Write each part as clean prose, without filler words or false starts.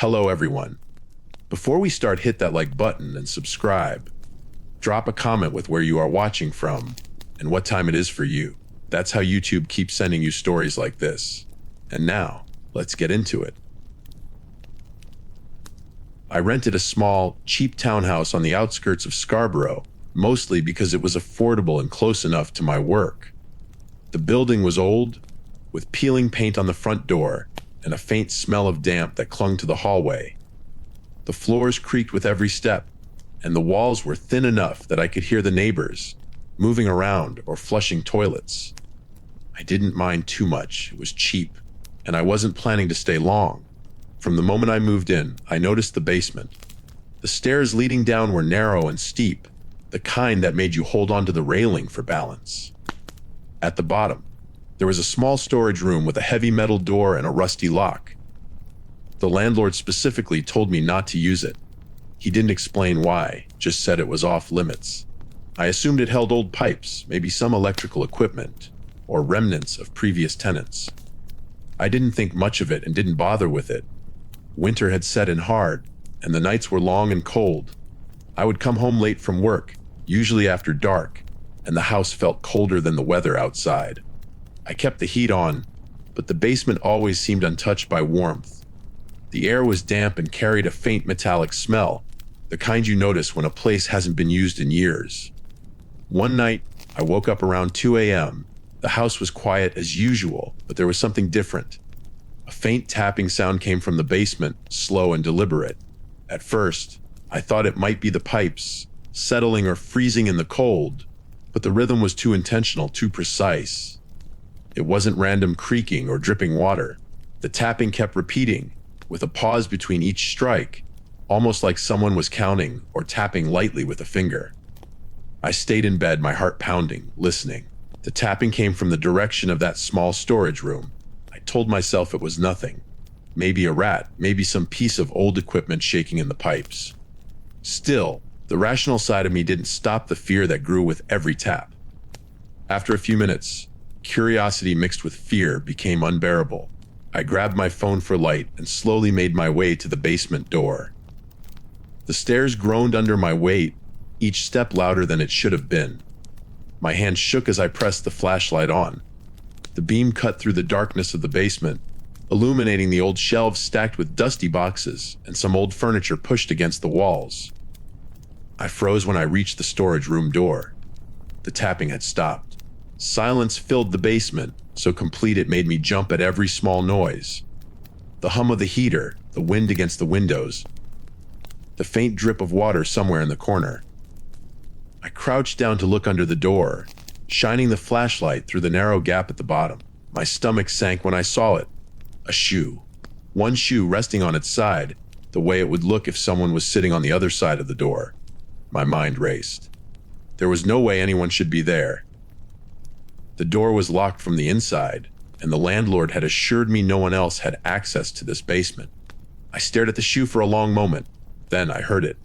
Hello, everyone. Before we start, hit that like button and subscribe. Drop a comment with where you are watching from and what time it is for you. That's how YouTube keeps sending you stories like this. And now, let's get into it. I rented a small, cheap townhouse on the outskirts of Scarborough, mostly because it was affordable and close enough to my work. The building was old, with peeling paint on the front door and a faint smell of damp that clung to the hallway. The floors creaked with every step, and the walls were thin enough that I could hear the neighbors moving around or flushing toilets. I didn't mind too much. It was cheap, and I wasn't planning to stay long. From the moment I moved in, I noticed the basement. The stairs leading down were narrow and steep, the kind that made you hold onto the railing for balance. At the bottom, there was a small storage room with a heavy metal door and a rusty lock. The landlord specifically told me not to use it. He didn't explain why, just said it was off limits. I assumed it held old pipes, maybe some electrical equipment, or remnants of previous tenants. I didn't think much of it and didn't bother with it. Winter had set in hard, and the nights were long and cold. I would come home late from work, usually after dark, and the house felt colder than the weather outside. I kept the heat on, but the basement always seemed untouched by warmth. The air was damp and carried a faint metallic smell, the kind you notice when a place hasn't been used in years. One night, I woke up around 2 a.m. The house was quiet as usual, but there was something different. A faint tapping sound came from the basement, slow and deliberate. At first, I thought it might be the pipes, settling or freezing in the cold, but the rhythm was too intentional, too precise. It wasn't random creaking or dripping water. The tapping kept repeating, with a pause between each strike, almost like someone was counting or tapping lightly with a finger. I stayed in bed, my heart pounding, listening. The tapping came from the direction of that small storage room. I told myself it was nothing. Maybe a rat, maybe some piece of old equipment shaking in the pipes. Still, the rational side of me didn't stop the fear that grew with every tap. After a few minutes, curiosity mixed with fear became unbearable. I grabbed my phone for light and slowly made my way to the basement door. The stairs groaned under my weight, each step louder than it should have been. My hand shook as I pressed the flashlight on. The beam cut through the darkness of the basement, illuminating the old shelves stacked with dusty boxes and some old furniture pushed against the walls. I froze when I reached the storage room door. The tapping had stopped. Silence filled the basement, so complete it made me jump at every small noise. The hum of the heater, the wind against the windows, the faint drip of water somewhere in the corner. I crouched down to look under the door, shining the flashlight through the narrow gap at the bottom. My stomach sank when I saw it. A shoe. One shoe resting on its side, the way it would look if someone was sitting on the other side of the door. My mind raced. There was no way anyone should be there. The door was locked from the inside, and the landlord had assured me no one else had access to this basement. I stared at the shoe for a long moment. Then I heard it,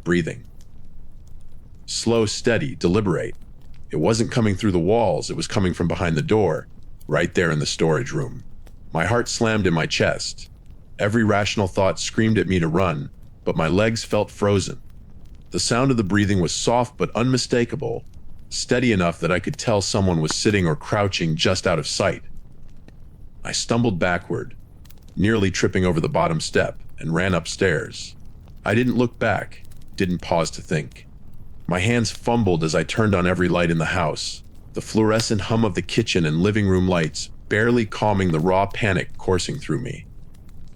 breathing. Slow, steady, deliberate. It wasn't coming through the walls, it was coming from behind the door, right there in the storage room. My heart slammed in my chest. Every rational thought screamed at me to run, but my legs felt frozen. The sound of the breathing was soft but unmistakable, steady enough that I could tell someone was sitting or crouching just out of sight. I stumbled backward, nearly tripping over the bottom step, and ran upstairs. I didn't look back, didn't pause to think. My hands fumbled as I turned on every light in the house, the fluorescent hum of the kitchen and living room lights barely calming the raw panic coursing through me.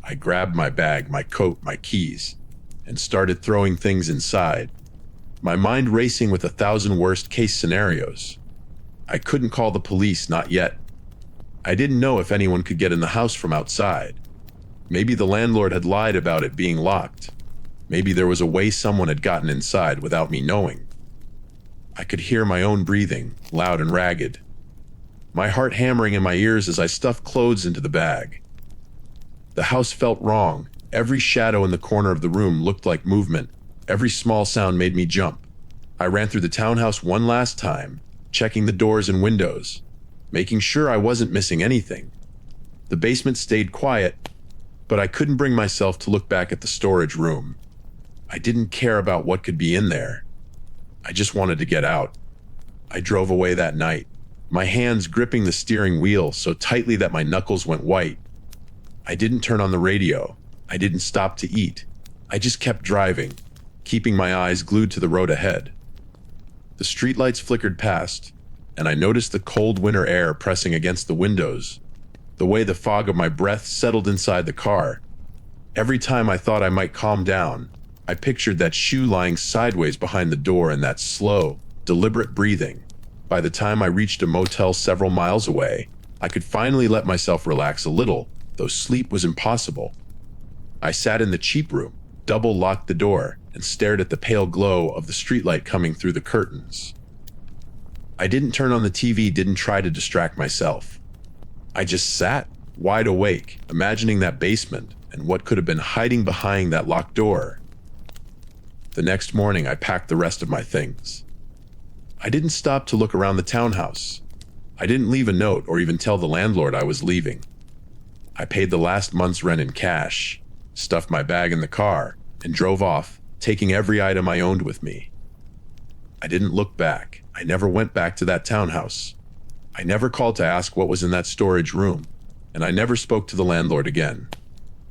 I grabbed my bag, my coat, my keys, and started throwing things inside, my mind racing with 1,000 worst-case scenarios. I couldn't call the police, not yet. I didn't know if anyone could get in the house from outside. Maybe the landlord had lied about it being locked. Maybe there was a way someone had gotten inside without me knowing. I could hear my own breathing, loud and ragged. My heart hammering in my ears as I stuffed clothes into the bag. The house felt wrong. Every shadow in the corner of the room looked like movement. Every small sound made me jump. I ran through the townhouse one last time, checking the doors and windows, making sure I wasn't missing anything. The basement stayed quiet, But I couldn't bring myself to look back at the storage room. I didn't care about what could be in there. I just wanted to get out. I drove away that night, my hands gripping the steering wheel so tightly that my knuckles went white. I didn't turn on the radio. I didn't stop to eat. I just kept driving, keeping my eyes glued to the road ahead. The streetlights flickered past, and I noticed the cold winter air pressing against the windows, the way the fog of my breath settled inside the car. Every time I thought I might calm down, I pictured that shoe lying sideways behind the door and that slow, deliberate breathing. By the time I reached a motel several miles away, I could finally let myself relax a little, though sleep was impossible. I sat in the cheap room, double-locked the door, and stared at the pale glow of the streetlight coming through the curtains. I didn't turn on the TV, didn't try to distract myself. I just sat, wide awake, imagining that basement and what could have been hiding behind that locked door. The next morning, I packed the rest of my things. I didn't stop to look around the townhouse. I didn't leave a note or even tell the landlord I was leaving. I paid the last month's rent in cash, stuffed my bag in the car, and drove off, taking every item I owned with me. I didn't look back. I never went back to that townhouse. I never called to ask what was in that storage room, and I never spoke to the landlord again.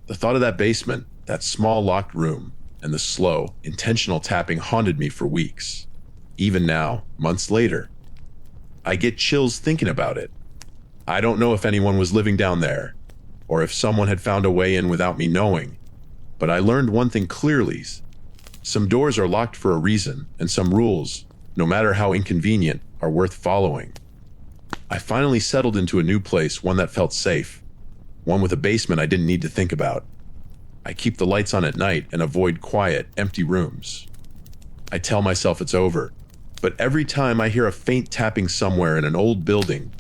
The thought of that basement, that small locked room, and the slow, intentional tapping haunted me for weeks. Even now, months later, I get chills thinking about it. I don't know if anyone was living down there, or if someone had found a way in without me knowing, but I learned one thing clearly. Some doors are locked for a reason, and some rules, no matter how inconvenient, are worth following. I finally settled into a new place, one that felt safe, one with a basement I didn't need to think about. I keep the lights on at night and avoid quiet, empty rooms. I tell myself it's over, but every time I hear a faint tapping somewhere in an old building,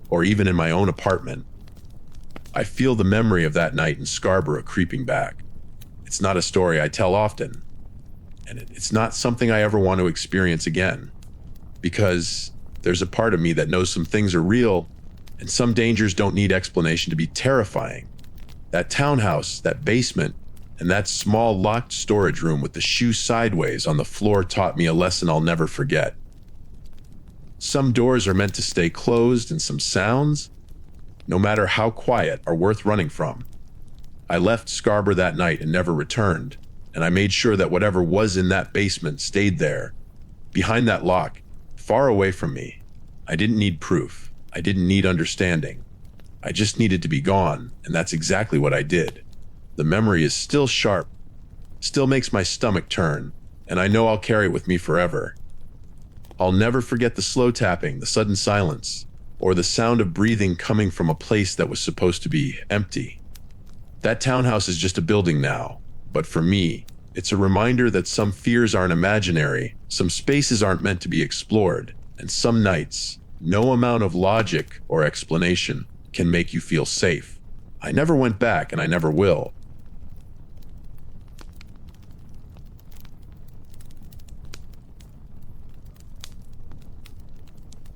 or even in my own apartment, I feel the memory of that night in Scarborough creeping back. It's not a story I tell often, and it's not something I ever want to experience again, because there's a part of me that knows some things are real, and some dangers don't need explanation to be terrifying. That townhouse, that basement, and that small locked storage room with the shoe sideways on the floor taught me a lesson I'll never forget. Some doors are meant to stay closed, and some sounds, no matter how quiet, are worth running from. I left Scarborough that night and never returned, and I made sure that whatever was in that basement stayed there, behind that lock, far away from me. I didn't need proof. I didn't need understanding. I just needed to be gone, and that's exactly what I did. The memory is still sharp, still makes my stomach turn, and I know I'll carry it with me forever. I'll never forget the slow tapping, the sudden silence, or the sound of breathing coming from a place that was supposed to be empty. That townhouse is just a building now, but for me, it's a reminder that some fears aren't imaginary, some spaces aren't meant to be explored, and some nights, no amount of logic or explanation can make you feel safe. I never went back, and I never will.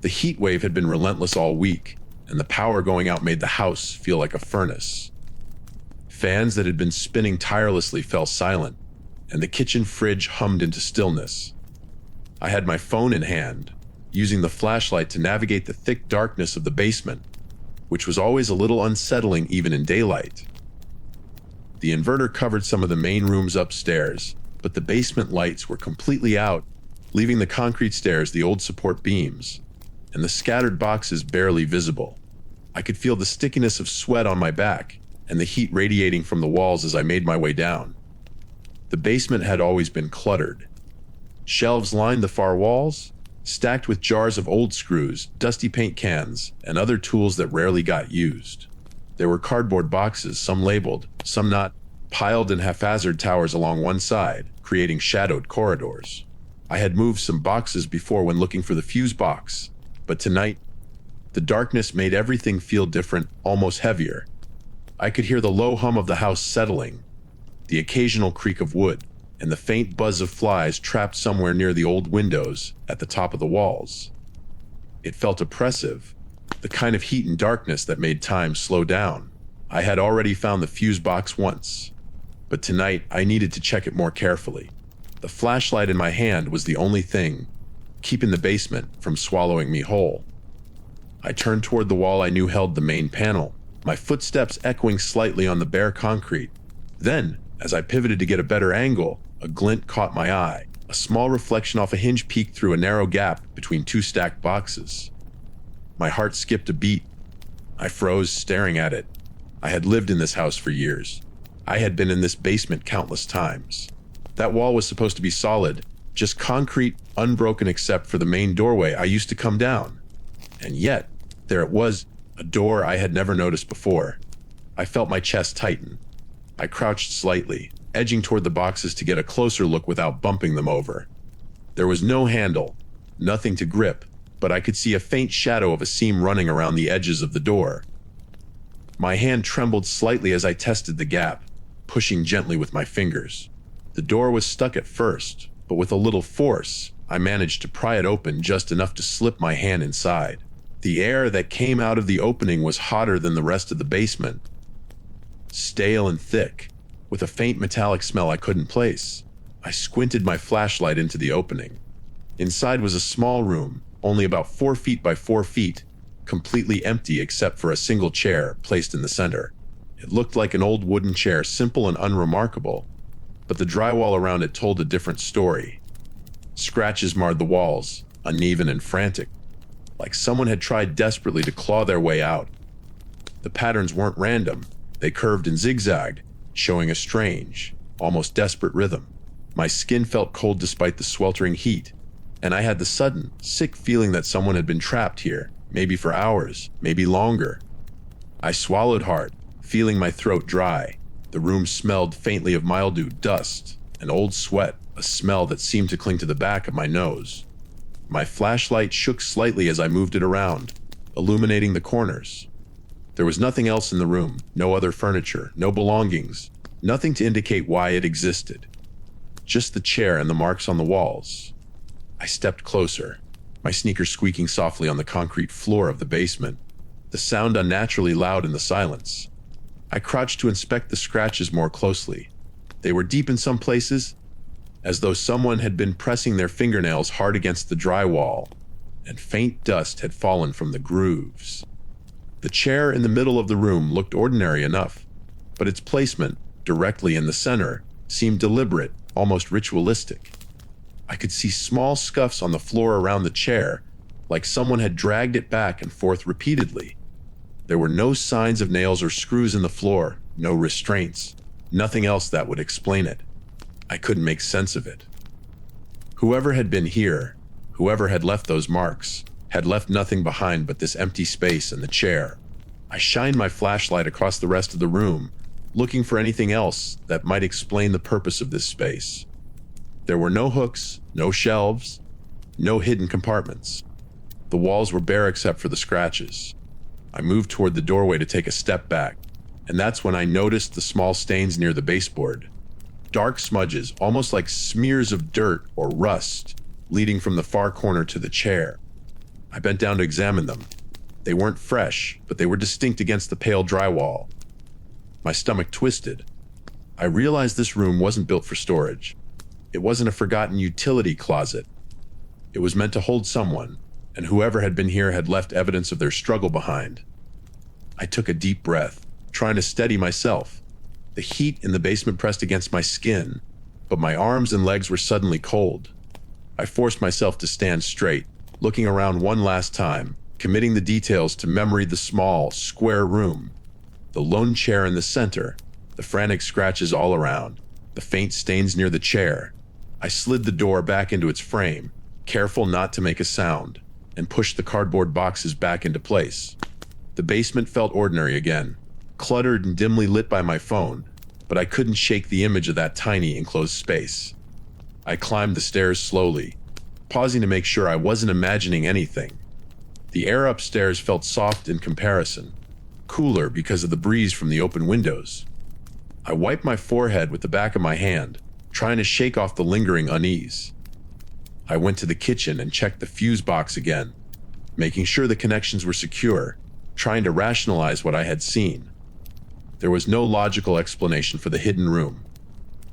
The heat wave had been relentless all week, and the power going out made the house feel like a furnace. Fans that had been spinning tirelessly fell silent, and the kitchen fridge hummed into stillness. I had my phone in hand, using the flashlight to navigate the thick darkness of the basement, which was always a little unsettling even in daylight. The inverter covered some of the main rooms upstairs, but the basement lights were completely out, leaving the concrete stairs the old support beams, and the scattered boxes barely visible. I could feel the stickiness of sweat on my back and the heat radiating from the walls as I made my way down. The basement had always been cluttered. Shelves lined the far walls, stacked with jars of old screws, dusty paint cans, and other tools that rarely got used. There were cardboard boxes, some labeled, some not, piled in haphazard towers along one side, creating shadowed corridors. I had moved some boxes before when looking for the fuse box, but tonight, the darkness made everything feel different, almost heavier. I could hear the low hum of the house settling, the occasional creak of wood, and the faint buzz of flies trapped somewhere near the old windows at the top of the walls. It felt oppressive, the kind of heat and darkness that made time slow down. I had already found the fuse box once, but tonight I needed to check it more carefully. The flashlight in my hand was the only thing keeping the basement from swallowing me whole. I turned toward the wall I knew held the main panel, my footsteps echoing slightly on the bare concrete. Then, as I pivoted to get a better angle, a glint caught my eye. A small reflection off a hinge peeked through a narrow gap between two stacked boxes. My heart skipped a beat. I froze, staring at it. I had lived in this house for years. I had been in this basement countless times. That wall was supposed to be solid, just concrete, unbroken except for the main doorway I used to come down. And yet, there it was, a door I had never noticed before. I felt my chest tighten. I crouched slightly, edging toward the boxes to get a closer look without bumping them over. There was no handle, nothing to grip, but I could see a faint shadow of a seam running around the edges of the door. My hand trembled slightly as I tested the gap, pushing gently with my fingers. The door was stuck at first, but with a little force, I managed to pry it open just enough to slip my hand inside. The air that came out of the opening was hotter than the rest of the basement, stale and thick, with a faint metallic smell I couldn't place. I squinted my flashlight into the opening. Inside was a small room, only about 4 feet by 4 feet, completely empty except for a single chair placed in the center. It looked like an old wooden chair, simple and unremarkable, but the drywall around it told a different story. Scratches marred the walls, uneven and frantic, like someone had tried desperately to claw their way out. The patterns weren't random. They curved and zigzagged, showing a strange, almost desperate rhythm. My skin felt cold despite the sweltering heat, and I had the sudden, sick feeling that someone had been trapped here, maybe for hours, maybe longer. I swallowed hard, feeling my throat dry. The room smelled faintly of mildew, dust, and old sweat, a smell that seemed to cling to the back of my nose. My flashlight shook slightly as I moved it around, illuminating the corners. There was nothing else in the room, no other furniture, no belongings, nothing to indicate why it existed. Just the chair and the marks on the walls. I stepped closer, my sneakers squeaking softly on the concrete floor of the basement, the sound unnaturally loud in the silence. I crouched to inspect the scratches more closely. They were deep in some places, as though someone had been pressing their fingernails hard against the drywall, and faint dust had fallen from the grooves. The chair in the middle of the room looked ordinary enough, but its placement, directly in the center, seemed deliberate, almost ritualistic. I could see small scuffs on the floor around the chair, like someone had dragged it back and forth repeatedly. There were no signs of nails or screws in the floor, no restraints, nothing else that would explain it. I couldn't make sense of it. Whoever had been here, whoever had left those marks, had left nothing behind but this empty space and the chair. I shined my flashlight across the rest of the room, looking for anything else that might explain the purpose of this space. There were no hooks, no shelves, no hidden compartments. The walls were bare except for the scratches. I moved toward the doorway to take a step back, and that's when I noticed the small stains near the baseboard. Dark smudges, almost like smears of dirt or rust, leading from the far corner to the chair. I bent down to examine them. They weren't fresh, but they were distinct against the pale drywall. My stomach twisted. I realized this room wasn't built for storage. It wasn't a forgotten utility closet. It was meant to hold someone, and whoever had been here had left evidence of their struggle behind. I took a deep breath, trying to steady myself. The heat in the basement pressed against my skin, but my arms and legs were suddenly cold. I forced myself to stand straight, looking around one last time, committing the details to memory: the small, square room, the lone chair in the center, the frantic scratches all around, the faint stains near the chair. I slid the door back into its frame, careful not to make a sound, and pushed the cardboard boxes back into place. The basement felt ordinary again, cluttered and dimly lit by my phone, but I couldn't shake the image of that tiny enclosed space. I climbed the stairs slowly, pausing to make sure I wasn't imagining anything. The air upstairs felt soft in comparison, cooler because of the breeze from the open windows. I wiped my forehead with the back of my hand, trying to shake off the lingering unease. I went to the kitchen and checked the fuse box again, making sure the connections were secure, trying to rationalize what I had seen. There was no logical explanation for the hidden room.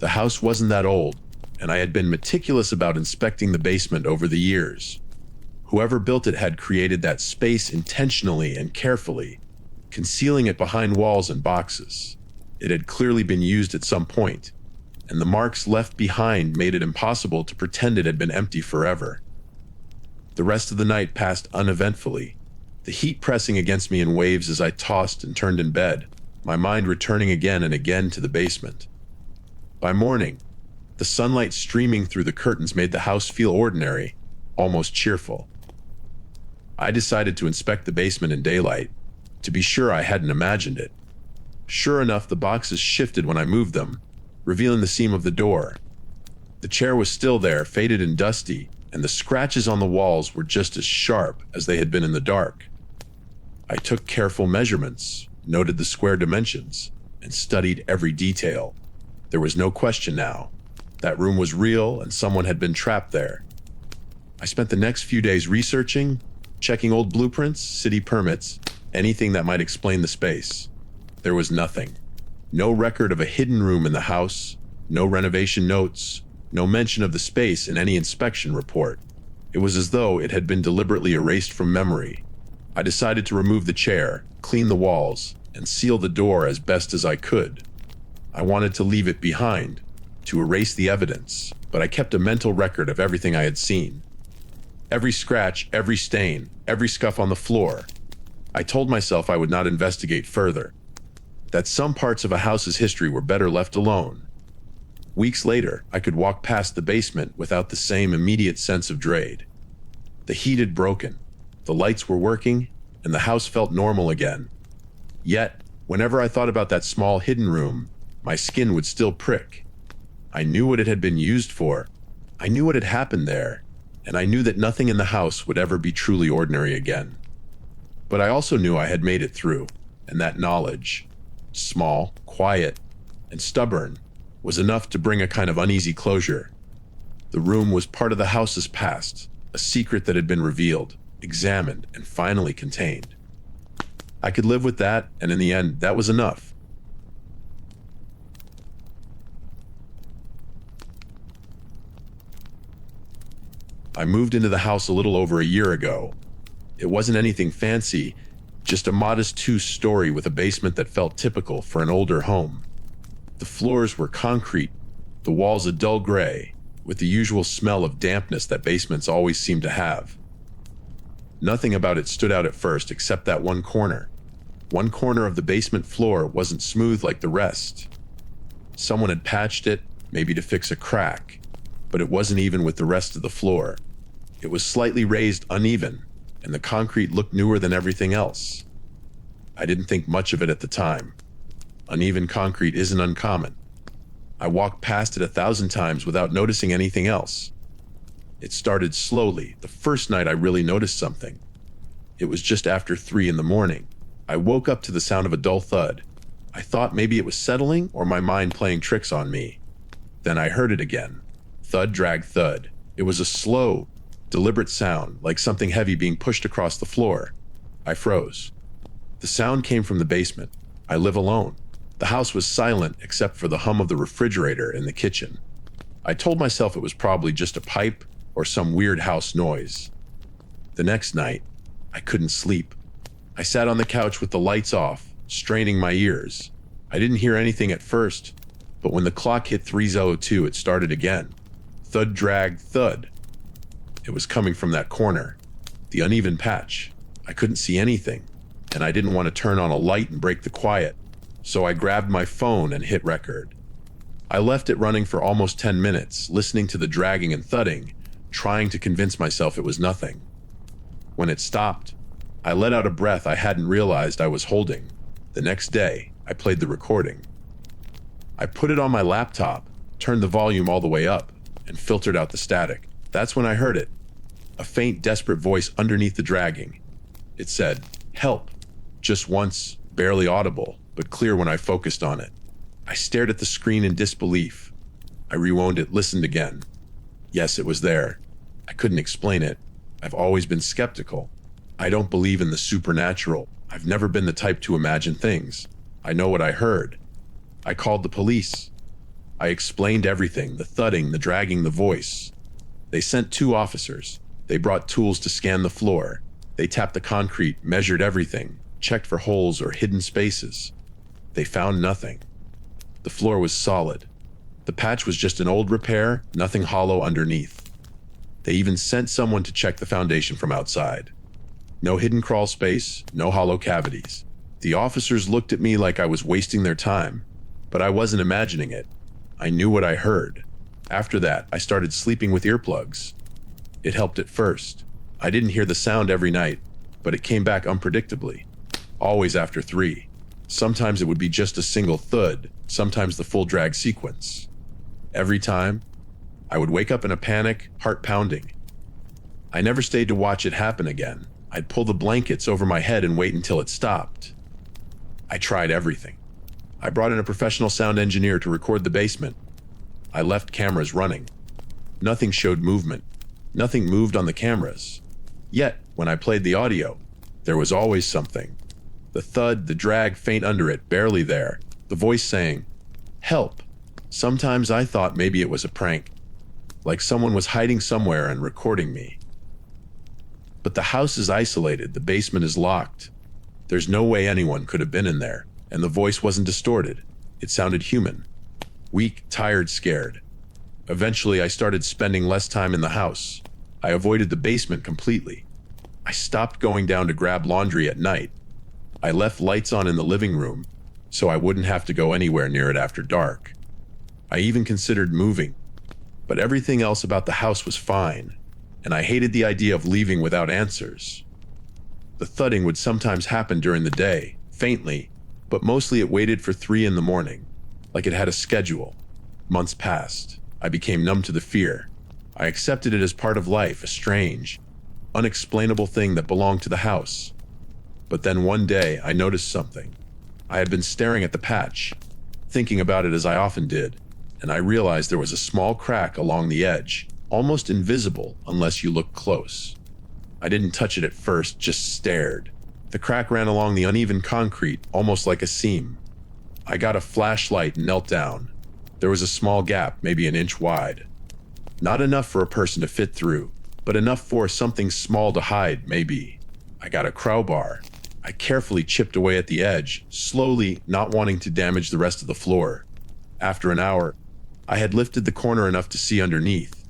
The house wasn't that old, and I had been meticulous about inspecting the basement over the years. Whoever built it had created that space intentionally and carefully, concealing it behind walls and boxes. It had clearly been used at some point, and the marks left behind made it impossible to pretend it had been empty forever. The rest of the night passed uneventfully, the heat pressing against me in waves as I tossed and turned in bed, my mind returning again and again to the basement. By morning, the sunlight streaming through the curtains made the house feel ordinary, almost cheerful. I decided to inspect the basement in daylight, to be sure I hadn't imagined it. Sure enough, the boxes shifted when I moved them, revealing the seam of the door. The chair was still there, faded and dusty, and the scratches on the walls were just as sharp as they had been in the dark. I took careful measurements, noted the square dimensions, and studied every detail. There was no question now. That room was real, and someone had been trapped there. I spent the next few days researching, checking old blueprints, city permits, anything that might explain the space. There was nothing. No record of a hidden room in the house, no renovation notes, no mention of the space in any inspection report. It was as though it had been deliberately erased from memory. I decided to remove the chair, clean the walls, and seal the door as best as I could. I wanted to leave it behind, to erase the evidence, but I kept a mental record of everything I had seen. Every scratch, every stain, every scuff on the floor. I told myself I would not investigate further, that some parts of a house's history were better left alone. Weeks later, I could walk past the basement without the same immediate sense of dread. The heat had broken, the lights were working, and the house felt normal again. Yet, whenever I thought about that small hidden room, my skin would still prick. I knew what it had been used for. I knew what had happened there, and I knew that nothing in the house would ever be truly ordinary again. But I also knew I had made it through, and that knowledge, small, quiet, and stubborn, was enough to bring a kind of uneasy closure. The room was part of the house's past, a secret that had been revealed, examined, and finally contained. I could live with that, and in the end, that was enough. I moved into the house a little over a year ago. It wasn't anything fancy, just a modest two-story with a basement that felt typical for an older home. The floors were concrete, the walls a dull gray, with the usual smell of dampness that basements always seem to have. Nothing about it stood out at first except that one corner. One corner of the basement floor wasn't smooth like the rest. Someone had patched it, maybe to fix a crack, but it wasn't even with the rest of the floor. It was slightly raised, uneven, and the concrete looked newer than everything else. I didn't think much of it at the time. Uneven concrete isn't uncommon. I walked past it 1,000 times without noticing anything else. It started slowly. The first night I really noticed something. It was just after 3 a.m. I woke up to the sound of a dull thud. I thought maybe it was settling or my mind playing tricks on me. Then I heard it again. Thud, drag, thud. It was a slow, deliberate sound, like something heavy being pushed across the floor. I froze. The sound came from the basement. I live alone. The house was silent except for the hum of the refrigerator in the kitchen. I told myself it was probably just a pipe or some weird house noise. The next night, I couldn't sleep. I sat on the couch with the lights off, straining my ears. I didn't hear anything at first, but when the clock hit 3:02, it started again. Thud, drag, thud. It was coming from that corner, the uneven patch. I couldn't see anything, and I didn't want to turn on a light and break the quiet, so I grabbed my phone and hit record. I left it running for almost 10 minutes, listening to the dragging and thudding, trying to convince myself it was nothing. When it stopped, I let out a breath I hadn't realized I was holding. The next day, I played the recording. I put it on my laptop, turned the volume all the way up, and filtered out the static. That's when I heard it. A faint, desperate voice underneath the dragging. It said, "Help." Just once, barely audible, but clear when I focused on it. I stared at the screen in disbelief. I rewound it, listened again. Yes, it was there. I couldn't explain it. I've always been skeptical. I don't believe in the supernatural. I've never been the type to imagine things. I know what I heard. I called the police. I explained everything, the thudding, the dragging, the voice. They sent 2 officers. They brought tools to scan the floor. They tapped the concrete, measured everything, checked for holes or hidden spaces. They found nothing. The floor was solid. The patch was just an old repair, nothing hollow underneath. They even sent someone to check the foundation from outside. No hidden crawl space, no hollow cavities. The officers looked at me like I was wasting their time, but I wasn't imagining it. I knew what I heard. After that, I started sleeping with earplugs. It helped at first. I didn't hear the sound every night, but it came back unpredictably. Always after 3. Sometimes it would be just a single thud, sometimes the full drag sequence. Every time, I would wake up in a panic, heart pounding. I never stayed to watch it happen again. I'd pull the blankets over my head and wait until it stopped. I tried everything. I brought in a professional sound engineer to record the basement. I left cameras running. Nothing showed movement. Nothing moved on the cameras. Yet, when I played the audio, there was always something. The thud, the drag faint under it, barely there. The voice saying, "Help." Sometimes I thought maybe it was a prank, like someone was hiding somewhere and recording me. But the house is isolated, the basement is locked. There's no way anyone could have been in there, and the voice wasn't distorted. It sounded human. Weak, tired, scared. Eventually, I started spending less time in the house. I avoided the basement completely. I stopped going down to grab laundry at night. I left lights on in the living room, so I wouldn't have to go anywhere near it after dark. I even considered moving, but everything else about the house was fine, and I hated the idea of leaving without answers. The thudding would sometimes happen during the day, faintly, but mostly it waited for 3 in the morning, like it had a schedule. Months passed. I became numb to the fear. I accepted it as part of life, a strange, unexplainable thing that belonged to the house. But then one day, I noticed something. I had been staring at the patch, thinking about it as I often did, and I realized there was a small crack along the edge, almost invisible unless you looked close. I didn't touch it at first, just stared. The crack ran along the uneven concrete, almost like a seam. I got a flashlight and knelt down. There was a small gap, maybe an inch wide. Not enough for a person to fit through, but enough for something small to hide, maybe. I got a crowbar. I carefully chipped away at the edge, slowly, not wanting to damage the rest of the floor. After an hour, I had lifted the corner enough to see underneath.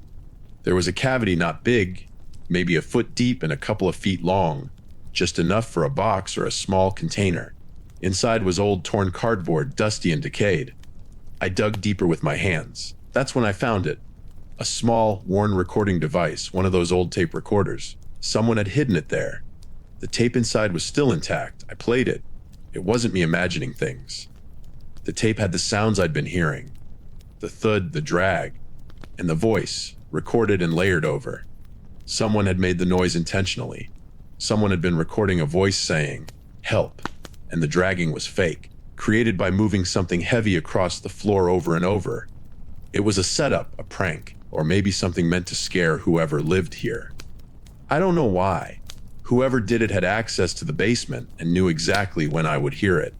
There was a cavity not big, maybe a foot deep and a couple of feet long, just enough for a box or a small container. Inside was old torn cardboard, dusty and decayed. I dug deeper with my hands. That's when I found it. A small, worn recording device, one of those old tape recorders. Someone had hidden it there. The tape inside was still intact. I played it. It wasn't me imagining things. The tape had the sounds I'd been hearing. The thud, the drag, and the voice, recorded and layered over. Someone had made the noise intentionally. Someone had been recording a voice saying, "Help," and the dragging was fake, created by moving something heavy across the floor over and over. It was a setup, a prank, or maybe something meant to scare whoever lived here. I don't know why. Whoever did it had access to the basement and knew exactly when I would hear it.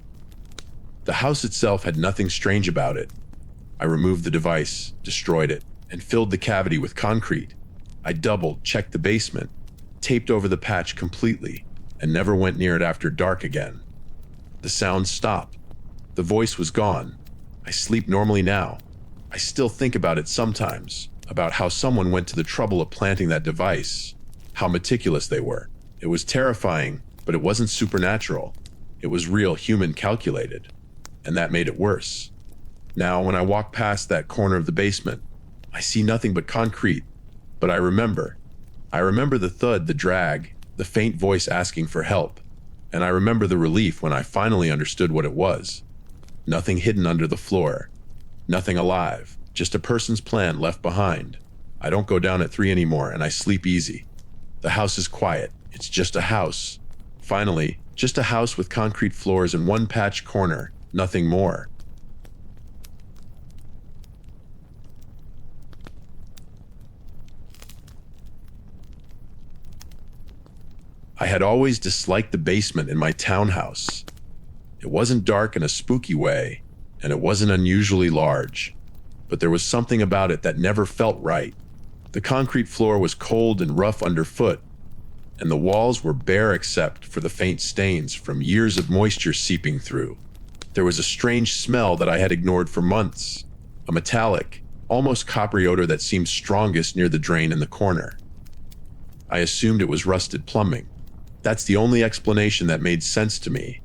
The house itself had nothing strange about it. I removed the device, destroyed it, and filled the cavity with concrete. I doubled, checked the basement, taped over the patch completely, and never went near it after dark again. The sound stopped. The voice was gone. I sleep normally now. I still think about it sometimes, about how someone went to the trouble of planting that device, how meticulous they were. It was terrifying, but it wasn't supernatural. It was real, human, calculated, and that made it worse. Now, when I walk past that corner of the basement, I see nothing but concrete, but I remember. I remember the thud, the drag, the faint voice asking for help, and I remember the relief when I finally understood what it was. Nothing hidden under the floor. Nothing alive. Just a person's plan left behind. I don't go down at 3 anymore, and I sleep easy. The house is quiet. It's just a house. Finally, just a house with concrete floors and one patch corner. Nothing more. I had always disliked the basement in my townhouse. It wasn't dark in a spooky way, and it wasn't unusually large, but there was something about it that never felt right. The concrete floor was cold and rough underfoot, and the walls were bare except for the faint stains from years of moisture seeping through. There was a strange smell that I had ignored for months, a metallic, almost coppery odor that seemed strongest near the drain in the corner. I assumed it was rusted plumbing. That's the only explanation that made sense to me.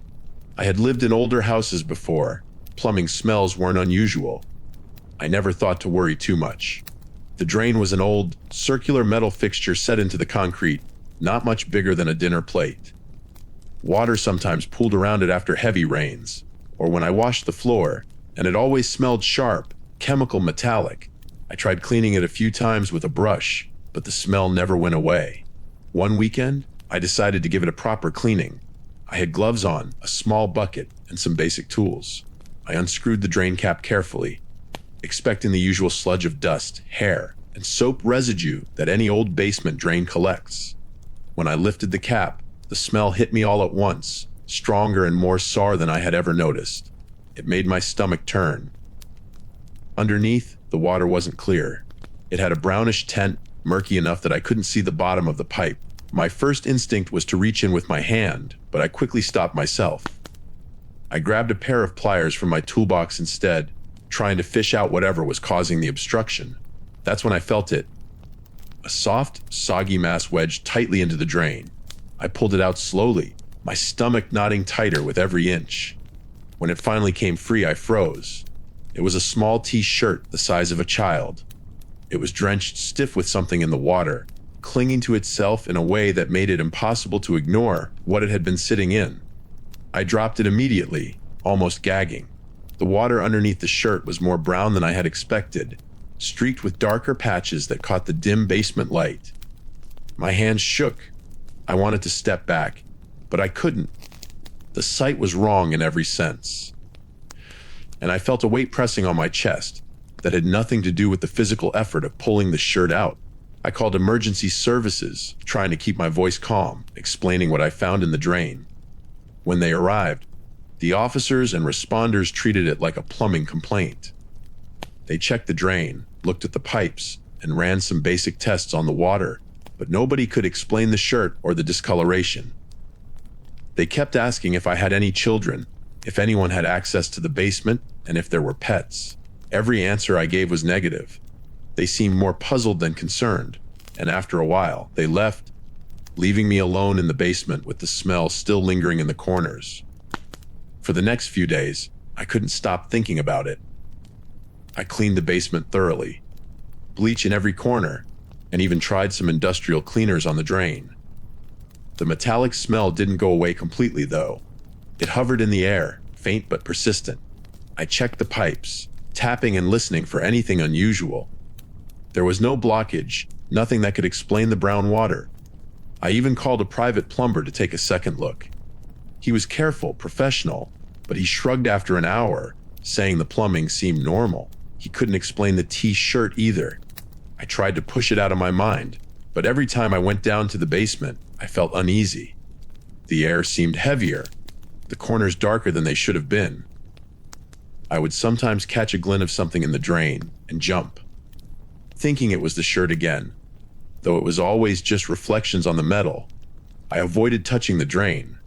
I had lived in older houses before. Plumbing smells weren't unusual. I never thought to worry too much. The drain was an old, circular metal fixture set into the concrete, not much bigger than a dinner plate. Water sometimes pooled around it after heavy rains, or when I washed the floor, and it always smelled sharp, chemical metallic. I tried cleaning it a few times with a brush, but the smell never went away. One weekend, I decided to give it a proper cleaning. I had gloves on, a small bucket, and some basic tools. I unscrewed the drain cap carefully, expecting the usual sludge of dust, hair, and soap residue that any old basement drain collects. When I lifted the cap, the smell hit me all at once, stronger and more sour than I had ever noticed. It made my stomach turn. Underneath, the water wasn't clear. It had a brownish tint, murky enough that I couldn't see the bottom of the pipe. My first instinct was to reach in with my hand, but I quickly stopped myself. I grabbed a pair of pliers from my toolbox instead, trying to fish out whatever was causing the obstruction. That's when I felt it. A soft, soggy mass wedged tightly into the drain. I pulled it out slowly, my stomach knotting tighter with every inch. When it finally came free, I froze. It was a small t-shirt the size of a child. It was drenched stiff with something in the water, clinging to itself in a way that made it impossible to ignore what it had been sitting in. I dropped it immediately, almost gagging. The water underneath the shirt was more brown than I had expected, streaked with darker patches that caught the dim basement light. My hands shook. I wanted to step back, but I couldn't. The sight was wrong in every sense. And I felt a weight pressing on my chest that had nothing to do with the physical effort of pulling the shirt out. I called emergency services, trying to keep my voice calm, explaining what I found in the drain. When they arrived, the officers and responders treated it like a plumbing complaint. They checked the drain, looked at the pipes, and ran some basic tests on the water, but nobody could explain the shirt or the discoloration. They kept asking if I had any children, if anyone had access to the basement, and if there were pets. Every answer I gave was negative. They seemed more puzzled than concerned, and after a while, they left, leaving me alone in the basement with the smell still lingering in the corners. For the next few days, I couldn't stop thinking about it. I cleaned the basement thoroughly, bleach in every corner, and even tried some industrial cleaners on the drain. The metallic smell didn't go away completely, though. It hovered in the air, faint but persistent. I checked the pipes, tapping and listening for anything unusual. There was no blockage, nothing that could explain the brown water. I even called a private plumber to take a second look. He was careful, professional, but he shrugged after an hour, saying the plumbing seemed normal. He couldn't explain the t-shirt either. I tried to push it out of my mind, but every time I went down to the basement, I felt uneasy. The air seemed heavier, the corners darker than they should have been. I would sometimes catch a glint of something in the drain and jump, thinking it was the shirt again, though it was always just reflections on the metal. I avoided touching the drain.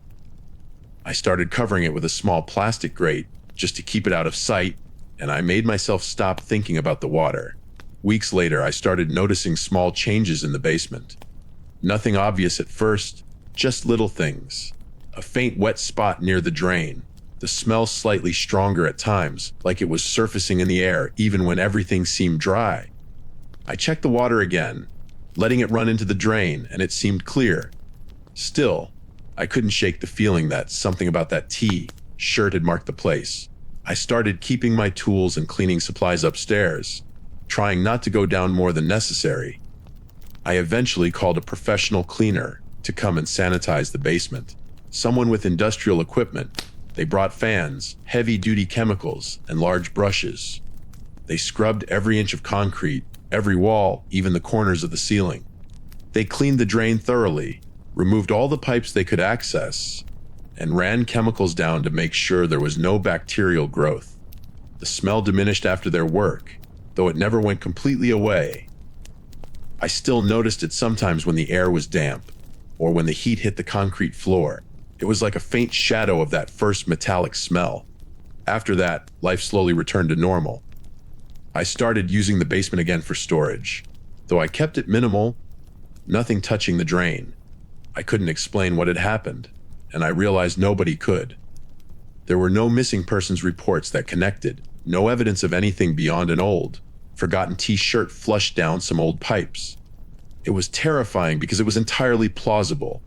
I started covering it with a small plastic grate just to keep it out of sight, and I made myself stop thinking about the water. Weeks later, I started noticing small changes in the basement. Nothing obvious at first, just little things. A faint wet spot near the drain. The smell slightly stronger at times, like it was surfacing in the air even when everything seemed dry. I checked the water again, letting it run into the drain, and it seemed clear. Still, I couldn't shake the feeling that something about that t-shirt had marked the place. I started keeping my tools and cleaning supplies upstairs, trying not to go down more than necessary. I eventually called a professional cleaner to come and sanitize the basement. Someone with industrial equipment. They brought fans, heavy-duty chemicals, and large brushes. They scrubbed every inch of concrete, every wall, even the corners of the ceiling. They cleaned the drain thoroughly, removed all the pipes they could access, and ran chemicals down to make sure there was no bacterial growth. The smell diminished after their work, though it never went completely away. I still noticed it sometimes when the air was damp, or when the heat hit the concrete floor. It was like a faint shadow of that first metallic smell. After that, life slowly returned to normal. I started using the basement again for storage, though I kept it minimal, nothing touching the drain. I couldn't explain what had happened, and I realized nobody could. There were no missing persons reports that connected, no evidence of anything beyond an old, forgotten t-shirt flushed down some old pipes. It was terrifying because it was entirely plausible.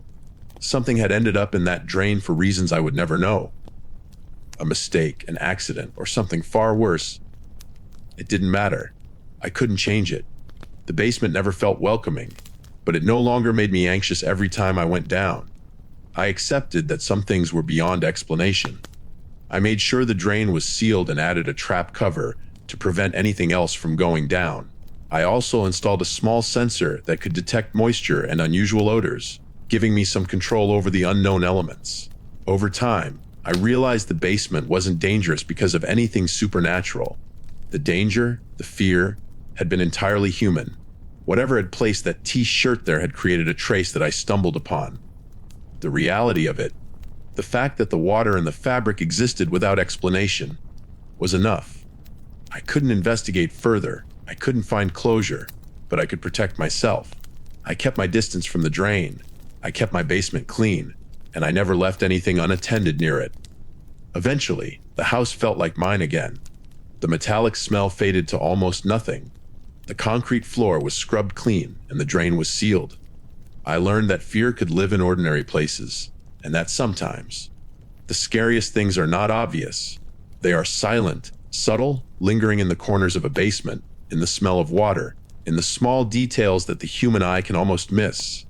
Something had ended up in that drain for reasons I would never know. A mistake, an accident, or something far worse. It didn't matter. I couldn't change it. The basement never felt welcoming, but it no longer made me anxious every time I went down. I accepted that some things were beyond explanation. I made sure the drain was sealed and added a trap cover to prevent anything else from going down. I also installed a small sensor that could detect moisture and unusual odors, giving me some control over the unknown elements. Over time, I realized the basement wasn't dangerous because of anything supernatural. The danger, the fear, had been entirely human. Whatever had placed that t-shirt there had created a trace that I stumbled upon. The reality of it, the fact that the water and the fabric existed without explanation, was enough. I couldn't investigate further. I couldn't find closure, but I could protect myself. I kept my distance from the drain. I kept my basement clean, and I never left anything unattended near it. Eventually, the house felt like mine again. The metallic smell faded to almost nothing. The concrete floor was scrubbed clean, and the drain was sealed. I learned that fear could live in ordinary places, and that sometimes the scariest things are not obvious. They are silent, subtle, lingering in the corners of a basement, in the smell of water, in the small details that the human eye can almost miss.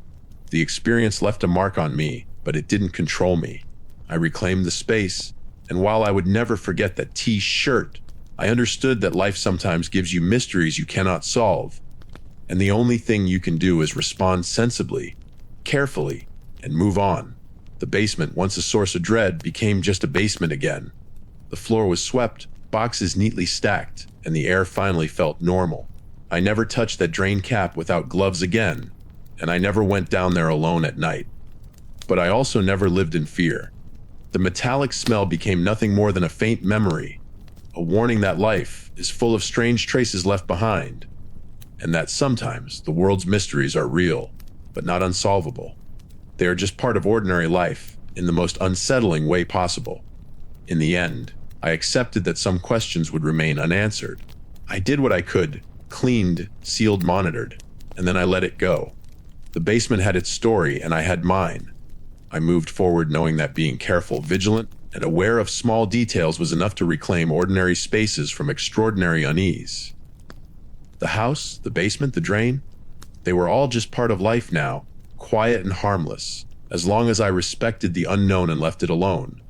The experience left a mark on me, but it didn't control me. I reclaimed the space, and while I would never forget that t-shirt, I understood that life sometimes gives you mysteries you cannot solve, and the only thing you can do is respond sensibly, carefully, and move on. The basement, once a source of dread, became just a basement again. The floor was swept, boxes neatly stacked, and the air finally felt normal. I never touched that drain cap without gloves again, and I never went down there alone at night. But I also never lived in fear. The metallic smell became nothing more than a faint memory, a warning that life is full of strange traces left behind, and that sometimes the world's mysteries are real, but not unsolvable. They are just part of ordinary life, in the most unsettling way possible. In the end, I accepted that some questions would remain unanswered. I did what I could, cleaned, sealed, monitored, and then I let it go. The basement had its story, and I had mine. I moved forward knowing that being careful, vigilant, and aware of small details was enough to reclaim ordinary spaces from extraordinary unease. The house, the basement, the drain, they were all just part of life now, quiet and harmless, as long as I respected the unknown and left it alone.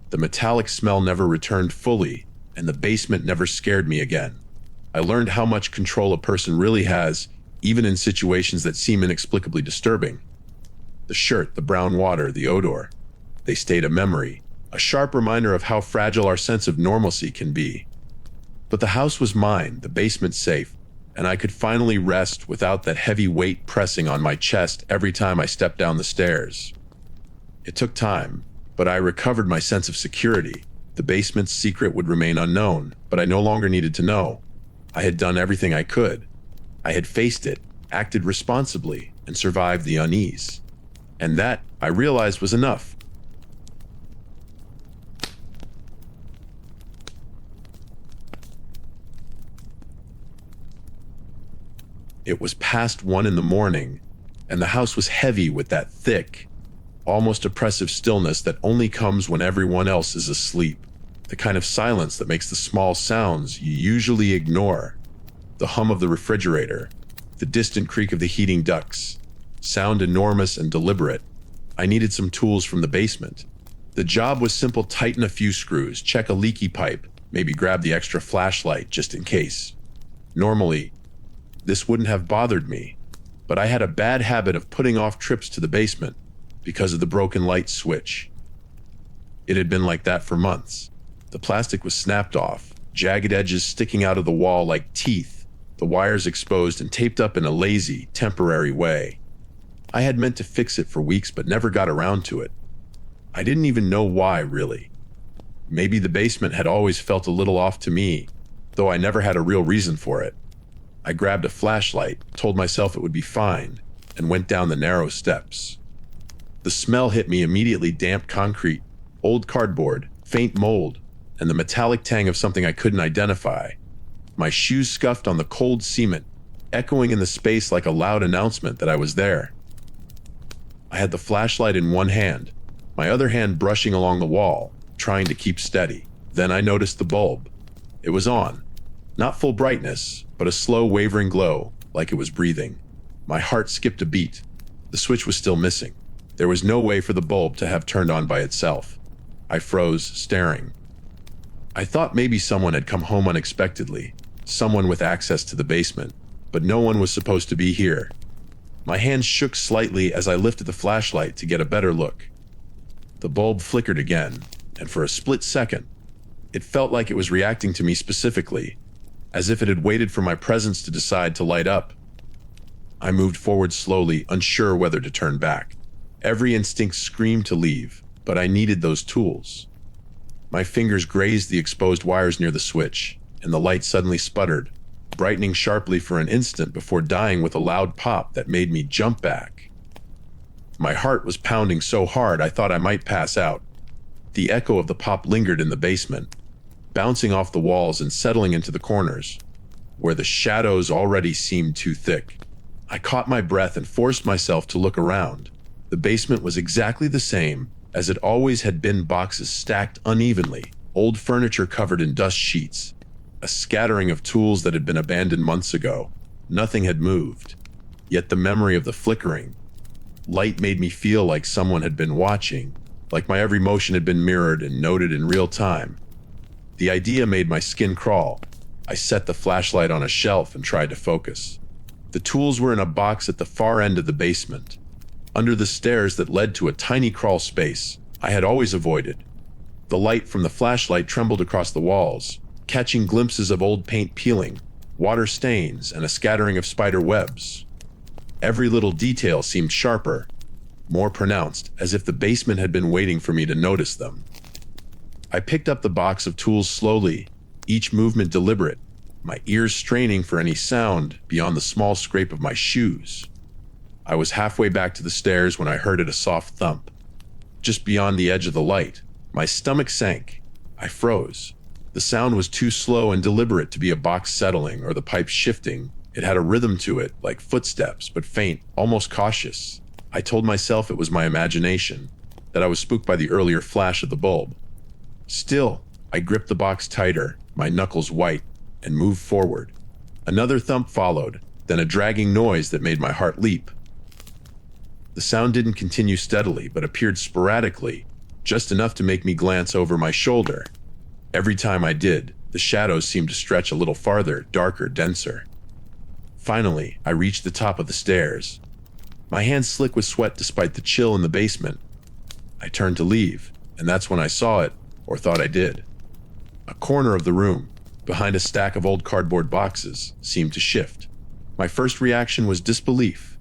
The metallic smell never returned fully, and the basement never scared me again. I learned how much control a person really has, even in situations that seem inexplicably disturbing. The shirt, the brown water, the odor, they stayed a memory, a sharp reminder of how fragile our sense of normalcy can be. But the house was mine, the basement safe, and I could finally rest without that heavy weight pressing on my chest every time I stepped down the stairs. It took time, but I recovered my sense of security. The basement's secret would remain unknown, but I no longer needed to know. I had done everything I could. I had faced it, acted responsibly, and survived the unease. And that, I realized, was enough. It was past 1 a.m, and the house was heavy with that thick, almost oppressive stillness that only comes when everyone else is asleep. The kind of silence that makes the small sounds you usually ignore. The hum of the refrigerator, the distant creak of the heating ducts, sound enormous and deliberate. I needed some tools from the basement. The job was simple: tighten a few screws, check a leaky pipe, maybe grab the extra flashlight just in case. Normally, this wouldn't have bothered me, but I had a bad habit of putting off trips to the basement because of the broken light switch. It had been like that for months. The plastic was snapped off, jagged edges sticking out of the wall like teeth, the wires exposed and taped up in a lazy, temporary way. I had meant to fix it for weeks but never got around to it. I didn't even know why, really. Maybe the basement had always felt a little off to me, though I never had a real reason for it. I grabbed a flashlight, told myself it would be fine, and went down the narrow steps. The smell hit me immediately: damp concrete, old cardboard, faint mold, and the metallic tang of something I couldn't identify. My shoes scuffed on the cold cement, echoing in the space like a loud announcement that I was there. I had the flashlight in one hand, my other hand brushing along the wall, trying to keep steady. Then I noticed the bulb. It was on. Not full brightness, but a slow, wavering glow, like it was breathing. My heart skipped a beat. The switch was still missing. There was no way for the bulb to have turned on by itself. I froze, staring. I thought maybe someone had come home unexpectedly, someone with access to the basement, but no one was supposed to be here. My hands shook slightly as I lifted the flashlight to get a better look. The bulb flickered again, and for a split second, it felt like it was reacting to me specifically, as if it had waited for my presence to decide to light up. I moved forward slowly, unsure whether to turn back. Every instinct screamed to leave, but I needed those tools. My fingers grazed the exposed wires near the switch, and the light suddenly sputtered, brightening sharply for an instant before dying with a loud pop that made me jump back. My heart was pounding so hard I thought I might pass out. The echo of the pop lingered in the basement, bouncing off the walls and settling into the corners, where the shadows already seemed too thick. I caught my breath and forced myself to look around. The basement was exactly the same as it always had been: boxes stacked unevenly, old furniture covered in dust sheets, a scattering of tools that had been abandoned months ago. Nothing had moved, yet the memory of the flickering light made me feel like someone had been watching, like my every motion had been mirrored and noted in real time. The idea made my skin crawl. I set the flashlight on a shelf and tried to focus. The tools were in a box at the far end of the basement, under the stairs that led to a tiny crawl space I had always avoided. The light from the flashlight trembled across the walls, catching glimpses of old paint peeling, water stains, and a scattering of spider webs. Every little detail seemed sharper, more pronounced, as if the basement had been waiting for me to notice them. I picked up the box of tools slowly, each movement deliberate, my ears straining for any sound beyond the small scrape of my shoes. I was halfway back to the stairs when I heard a soft thump. Just beyond the edge of the light, my stomach sank. I froze. The sound was too slow and deliberate to be a box settling or the pipes shifting. It had a rhythm to it, like footsteps, but faint, almost cautious. I told myself it was my imagination, that I was spooked by the earlier flash of the bulb. Still, I gripped the box tighter, my knuckles white, and moved forward. Another thump followed, then a dragging noise that made my heart leap. The sound didn't continue steadily, but appeared sporadically, just enough to make me glance over my shoulder. Every time I did, the shadows seemed to stretch a little farther, darker, denser. Finally, I reached the top of the stairs. My hands slick with sweat despite the chill in the basement. I turned to leave, and that's when I saw it, or thought I did. A corner of the room, behind a stack of old cardboard boxes, seemed to shift. My first reaction was disbelief.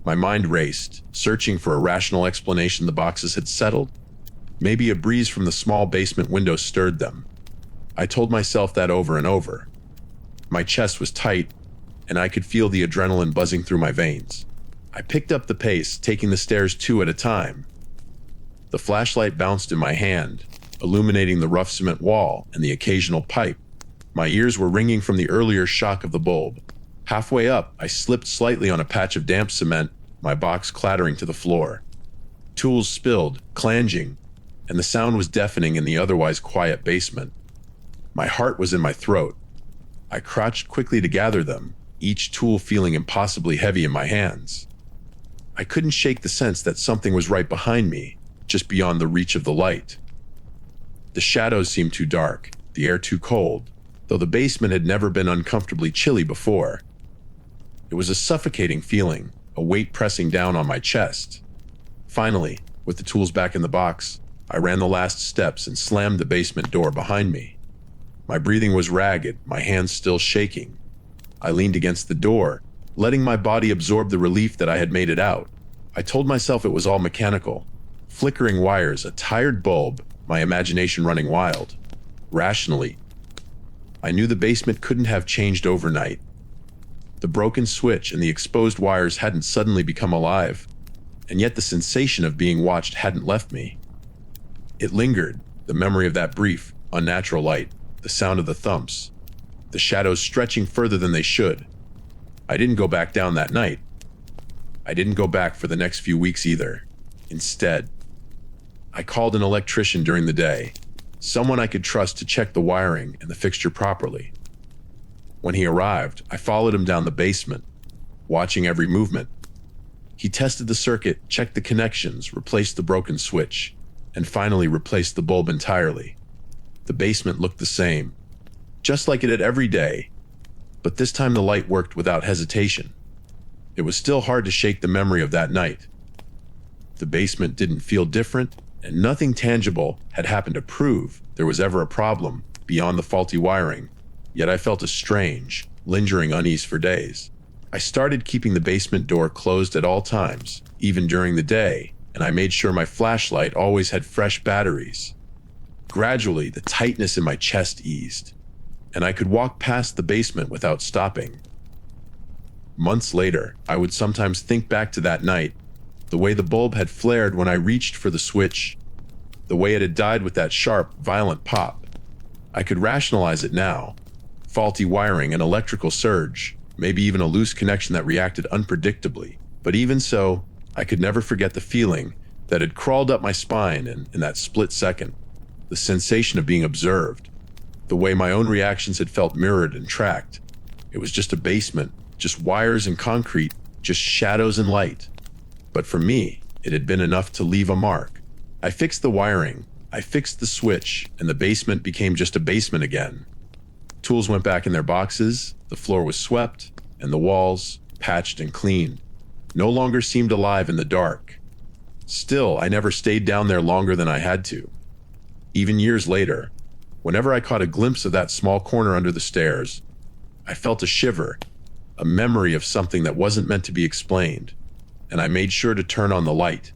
My mind raced, searching for a rational explanation. The boxes had settled. Maybe a breeze from the small basement window stirred them. I told myself that over and over. My chest was tight, and I could feel the adrenaline buzzing through my veins. I picked up the pace, taking the stairs 2 at a time. The flashlight bounced in my hand, illuminating the rough cement wall and the occasional pipe. My ears were ringing from the earlier shock of the bulb. Halfway up, I slipped slightly on a patch of damp cement, my box clattering to the floor. Tools spilled, clanging, and the sound was deafening in the otherwise quiet basement. My heart was in my throat. I crouched quickly to gather them, each tool feeling impossibly heavy in my hands. I couldn't shake the sense that something was right behind me, just beyond the reach of the light. The shadows seemed too dark, the air too cold, though the basement had never been uncomfortably chilly before. It was a suffocating feeling, a weight pressing down on my chest. Finally, with the tools back in the box, I ran the last steps and slammed the basement door behind me. My breathing was ragged, my hands still shaking. I leaned against the door, letting my body absorb the relief that I had made it out. I told myself it was all mechanical. Flickering wires, a tired bulb, my imagination running wild. Rationally, I knew the basement couldn't have changed overnight. The broken switch and the exposed wires hadn't suddenly become alive, and yet the sensation of being watched hadn't left me. It lingered, the memory of that brief, unnatural light, the sound of the thumps, the shadows stretching further than they should. I didn't go back down that night. I didn't go back for the next few weeks either. Instead, I called an electrician during the day, someone I could trust to check the wiring and the fixture properly. When he arrived, I followed him down the basement, watching every movement. He tested the circuit, checked the connections, replaced the broken switch, and finally replaced the bulb entirely. The basement looked the same, just like it had every day, but this time the light worked without hesitation. It was still hard to shake the memory of that night. The basement didn't feel different, and nothing tangible had happened to prove there was ever a problem beyond the faulty wiring, yet I felt a strange, lingering unease for days. I started keeping the basement door closed at all times, even during the day, and I made sure my flashlight always had fresh batteries. Gradually, the tightness in my chest eased, and I could walk past the basement without stopping. Months later, I would sometimes think back to that night, the way the bulb had flared when I reached for the switch, the way it had died with that sharp, violent pop. I could rationalize it now. Faulty wiring, an electrical surge, maybe even a loose connection that reacted unpredictably. But even so, I could never forget the feeling that had crawled up my spine in that split second, the sensation of being observed, the way my own reactions had felt mirrored and tracked. It was just a basement, just wires and concrete, just shadows and light. But for me, it had been enough to leave a mark. I fixed the wiring, I fixed the switch, and the basement became just a basement again. Tools went back in their boxes, the floor was swept, and the walls, patched and cleaned, no longer seemed alive in the dark. Still, I never stayed down there longer than I had to. Even years later, whenever I caught a glimpse of that small corner under the stairs, I felt a shiver, a memory of something that wasn't meant to be explained, and I made sure to turn on the light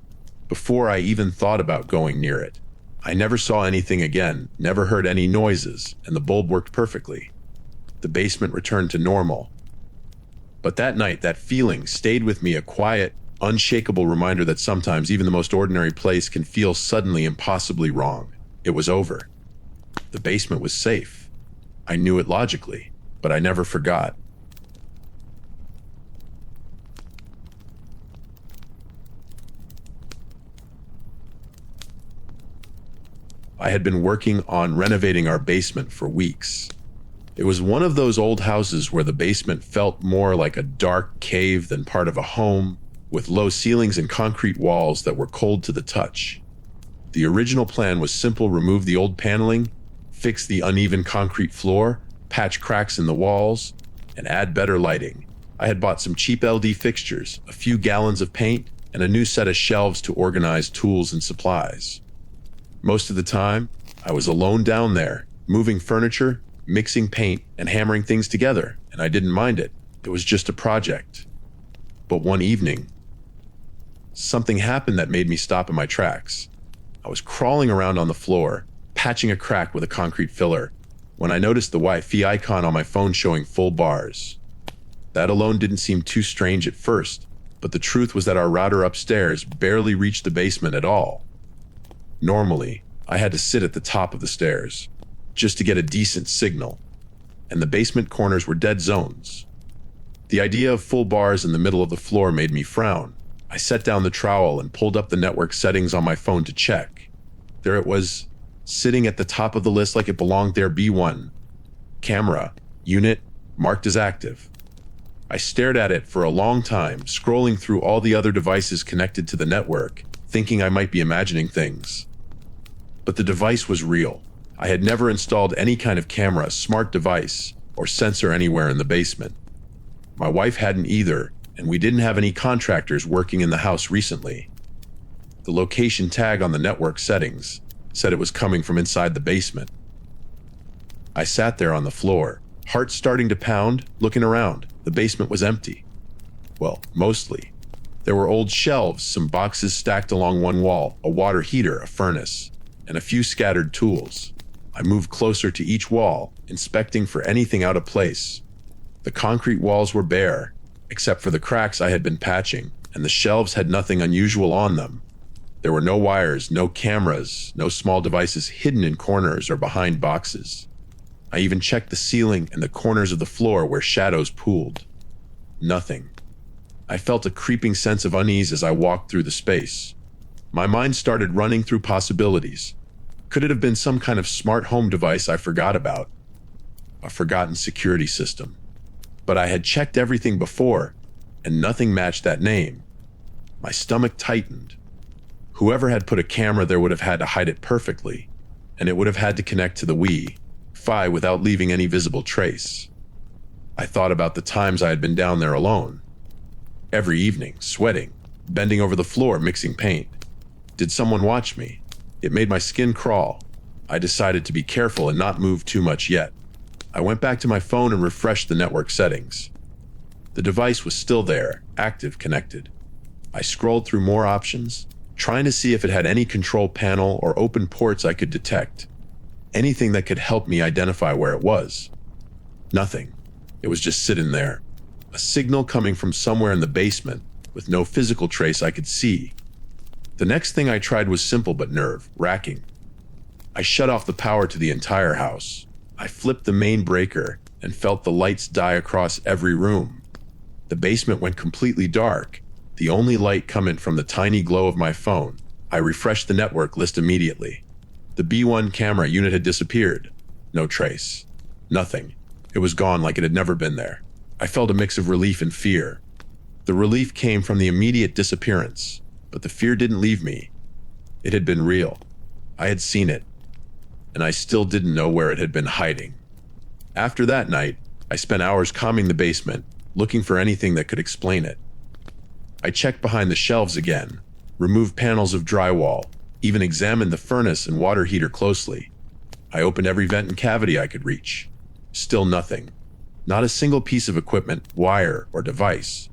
before I even thought about going near it. I never saw anything again, never heard any noises, and the bulb worked perfectly. The basement returned to normal. But that night, that feeling stayed with me, a quiet, unshakable reminder that sometimes even the most ordinary place can feel suddenly impossibly wrong. It was over. The basement was safe. I knew it logically, but I never forgot. I had been working on renovating our basement for weeks. It was one of those old houses where the basement felt more like a dark cave than part of a home, with low ceilings and concrete walls that were cold to the touch. The original plan was simple: remove the old paneling, fix the uneven concrete floor, patch cracks in the walls, and add better lighting. I had bought some cheap LD fixtures, a few gallons of paint, and a new set of shelves to organize tools and supplies. Most of the time, I was alone down there, moving furniture, mixing paint, and hammering things together, and I didn't mind it. It was just a project. But one evening, something happened that made me stop in my tracks. I was crawling around on the floor, patching a crack with a concrete filler, when I noticed the Wi-Fi icon on my phone showing full bars. That alone didn't seem too strange at first, but the truth was that our router upstairs barely reached the basement at all. Normally, I had to sit at the top of the stairs, just to get a decent signal, and the basement corners were dead zones. The idea of full bars in the middle of the floor made me frown. I set down the trowel and pulled up the network settings on my phone to check. There it was, sitting at the top of the list like it belonged there. B1. Camera, unit, marked as active. I stared at it for a long time, scrolling through all the other devices connected to the network, thinking I might be imagining things. But the device was real. I had never installed any kind of camera, smart device, or sensor anywhere in the basement. My wife hadn't either, and we didn't have any contractors working in the house recently. The location tag on the network settings said it was coming from inside the basement. I sat there on the floor, heart starting to pound, looking around. The basement was empty. Well, mostly. There were old shelves, some boxes stacked along one wall, a water heater, a furnace, and a few scattered tools. I moved closer to each wall, inspecting for anything out of place. The concrete walls were bare, except for the cracks I had been patching, and the shelves had nothing unusual on them. There were no wires, no cameras, no small devices hidden in corners or behind boxes. I even checked the ceiling and the corners of the floor where shadows pooled. Nothing. I felt a creeping sense of unease as I walked through the space. My mind started running through possibilities. Could it have been some kind of smart home device I forgot about? A forgotten security system. But I had checked everything before, and nothing matched that name. My stomach tightened. Whoever had put a camera there would have had to hide it perfectly, and it would have had to connect to the Wi-Fi without leaving any visible trace. I thought about the times I had been down there alone. Every evening, sweating, bending over the floor, mixing paint. Did someone watch me? It made my skin crawl. I decided to be careful and not move too much yet. I went back to my phone and refreshed the network settings. The device was still there, active, connected. I scrolled through more options, trying to see if it had any control panel or open ports I could detect. Anything that could help me identify where it was. Nothing. It was just sitting there. A signal coming from somewhere in the basement, with no physical trace I could see. The next thing I tried was simple but nerve-wracking. I shut off the power to the entire house. I flipped the main breaker and felt the lights die across every room. The basement went completely dark, the only light coming from the tiny glow of my phone. I refreshed the network list immediately. The B1 camera unit had disappeared. No trace. Nothing. It was gone like it had never been there. I felt a mix of relief and fear. The relief came from the immediate disappearance, but the fear didn't leave me. It had been real. I had seen it, and I still didn't know where it had been hiding. After that night, I spent hours combing the basement, looking for anything that could explain it. I checked behind the shelves again, removed panels of drywall, even examined the furnace and water heater closely. I opened every vent and cavity I could reach. Still nothing. Not a single piece of equipment, wire, or device.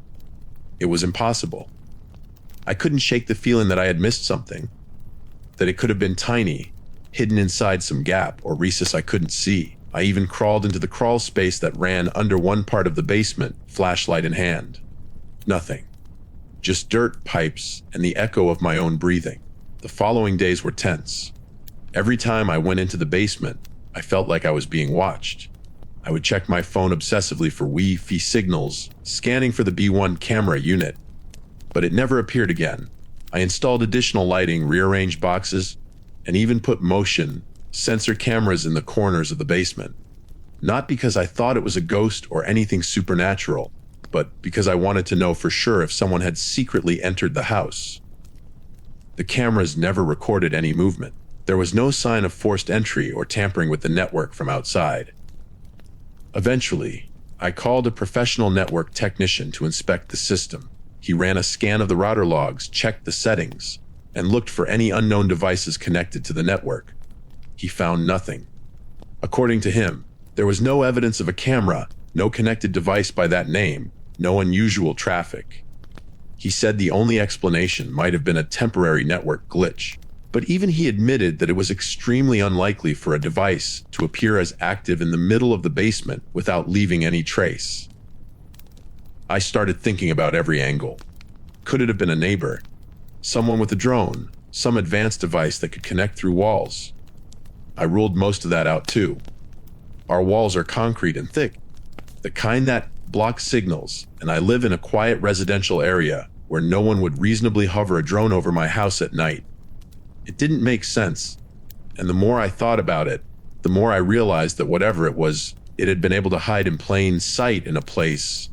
It was impossible. I couldn't shake the feeling that I had missed something, that it could have been tiny, hidden inside some gap or recess I couldn't see. I even crawled into the crawl space that ran under one part of the basement, flashlight in hand. Nothing. Just dirt, pipes, and the echo of my own breathing. The following days were tense. Every time I went into the basement, I felt like I was being watched. I would check my phone obsessively for Wi-Fi signals, scanning for the B1 camera unit. But it never appeared again. I installed additional lighting, rearranged boxes, and even put motion sensor cameras in the corners of the basement. Not because I thought it was a ghost or anything supernatural, but because I wanted to know for sure if someone had secretly entered the house. The cameras never recorded any movement. There was no sign of forced entry or tampering with the network from outside. Eventually, I called a professional network technician to inspect the system. He ran a scan of the router logs, checked the settings, and looked for any unknown devices connected to the network. He found nothing. According to him, there was no evidence of a camera, no connected device by that name, no unusual traffic. He said the only explanation might have been a temporary network glitch, but even he admitted that it was extremely unlikely for a device to appear as active in the middle of the basement without leaving any trace. I started thinking about every angle. Could it have been a neighbor? Someone with a drone? Some advanced device that could connect through walls? I ruled most of that out too. Our walls are concrete and thick, the kind that block signals, and I live in a quiet residential area where no one would reasonably hover a drone over my house at night. It didn't make sense, and the more I thought about it, the more I realized that whatever it was, it had been able to hide in plain sight in a place.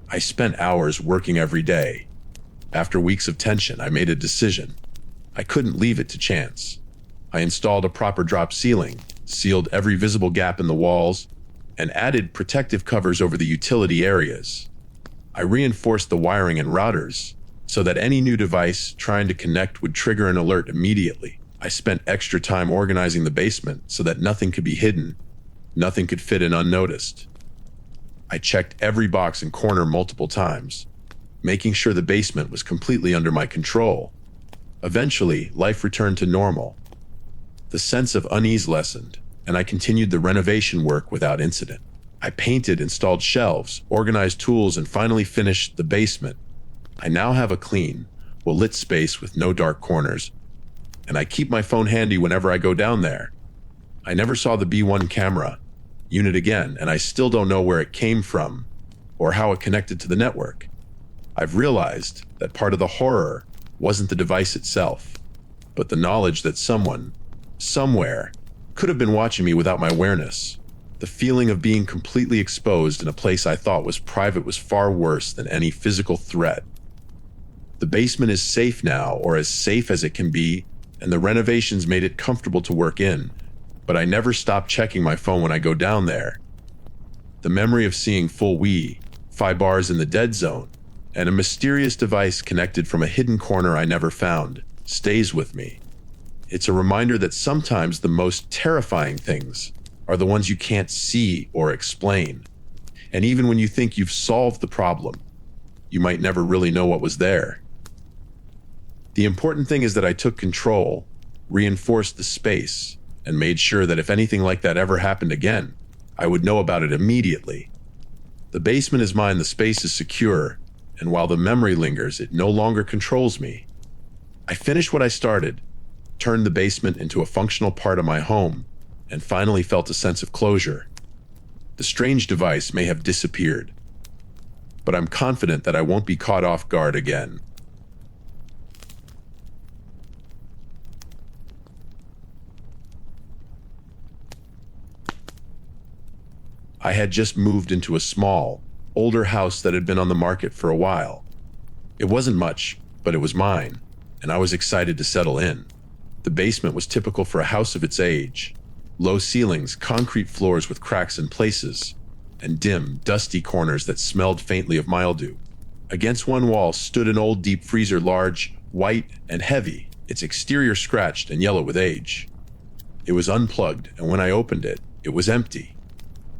I spent hours working every day. After weeks of tension, I made a decision. I couldn't leave it to chance. I installed a proper drop ceiling, sealed every visible gap in the walls, and added protective covers over the utility areas. I reinforced the wiring and routers, so that any new device trying to connect would trigger an alert immediately. I spent extra time organizing the basement so that nothing could be hidden, nothing could fit in unnoticed. I checked every box and corner multiple times, making sure the basement was completely under my control. Eventually, life returned to normal. The sense of unease lessened, and I continued the renovation work without incident. I painted, installed shelves, organized tools, and finally finished the basement. I now have a clean, well-lit space with no dark corners, and I keep my phone handy whenever I go down there. I never saw the B1 camera unit again, and I still don't know where it came from or how it connected to the network. I've realized that part of the horror wasn't the device itself, but the knowledge that someone, somewhere, could have been watching me without my awareness. The feeling of being completely exposed in a place I thought was private was far worse than any physical threat. The basement is safe now, or as safe as it can be, and the renovations made it comfortable to work in, but I never stop checking my phone when I go down there. The memory of seeing full Wi-Fi bars in the dead zone and a mysterious device connected from a hidden corner I never found stays with me. It's a reminder that sometimes the most terrifying things are the ones you can't see or explain. And even when you think you've solved the problem, you might never really know what was there. The important thing is that I took control, reinforced the space, and made sure that if anything like that ever happened again, I would know about it immediately. The basement is mine, the space is secure, and while the memory lingers, it no longer controls me. I finished what I started, turned the basement into a functional part of my home, and finally felt a sense of closure. The strange device may have disappeared, but I'm confident that I won't be caught off guard again. I had just moved into a small, older house that had been on the market for a while. It wasn't much, but it was mine, and I was excited to settle in. The basement was typical for a house of its age. Low ceilings, concrete floors with cracks in places, and dim, dusty corners that smelled faintly of mildew. Against one wall stood an old deep freezer, large, white, and heavy, its exterior scratched and yellow with age. It was unplugged, and when I opened it, it was empty.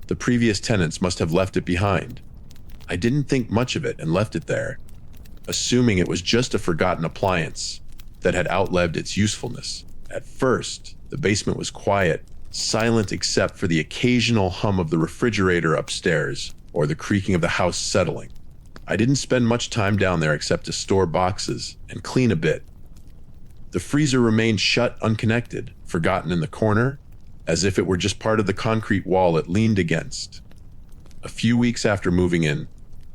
The previous tenants must have left it behind. I didn't think much of it and left it there, assuming it was just a forgotten appliance that had outlived its usefulness. At first, the basement was quiet, silent except for the occasional hum of the refrigerator upstairs or the creaking of the house settling. I didn't spend much time down there except to store boxes and clean a bit. The freezer remained shut, unconnected, forgotten in the corner, as if it were just part of the concrete wall it leaned against. A few weeks after moving in,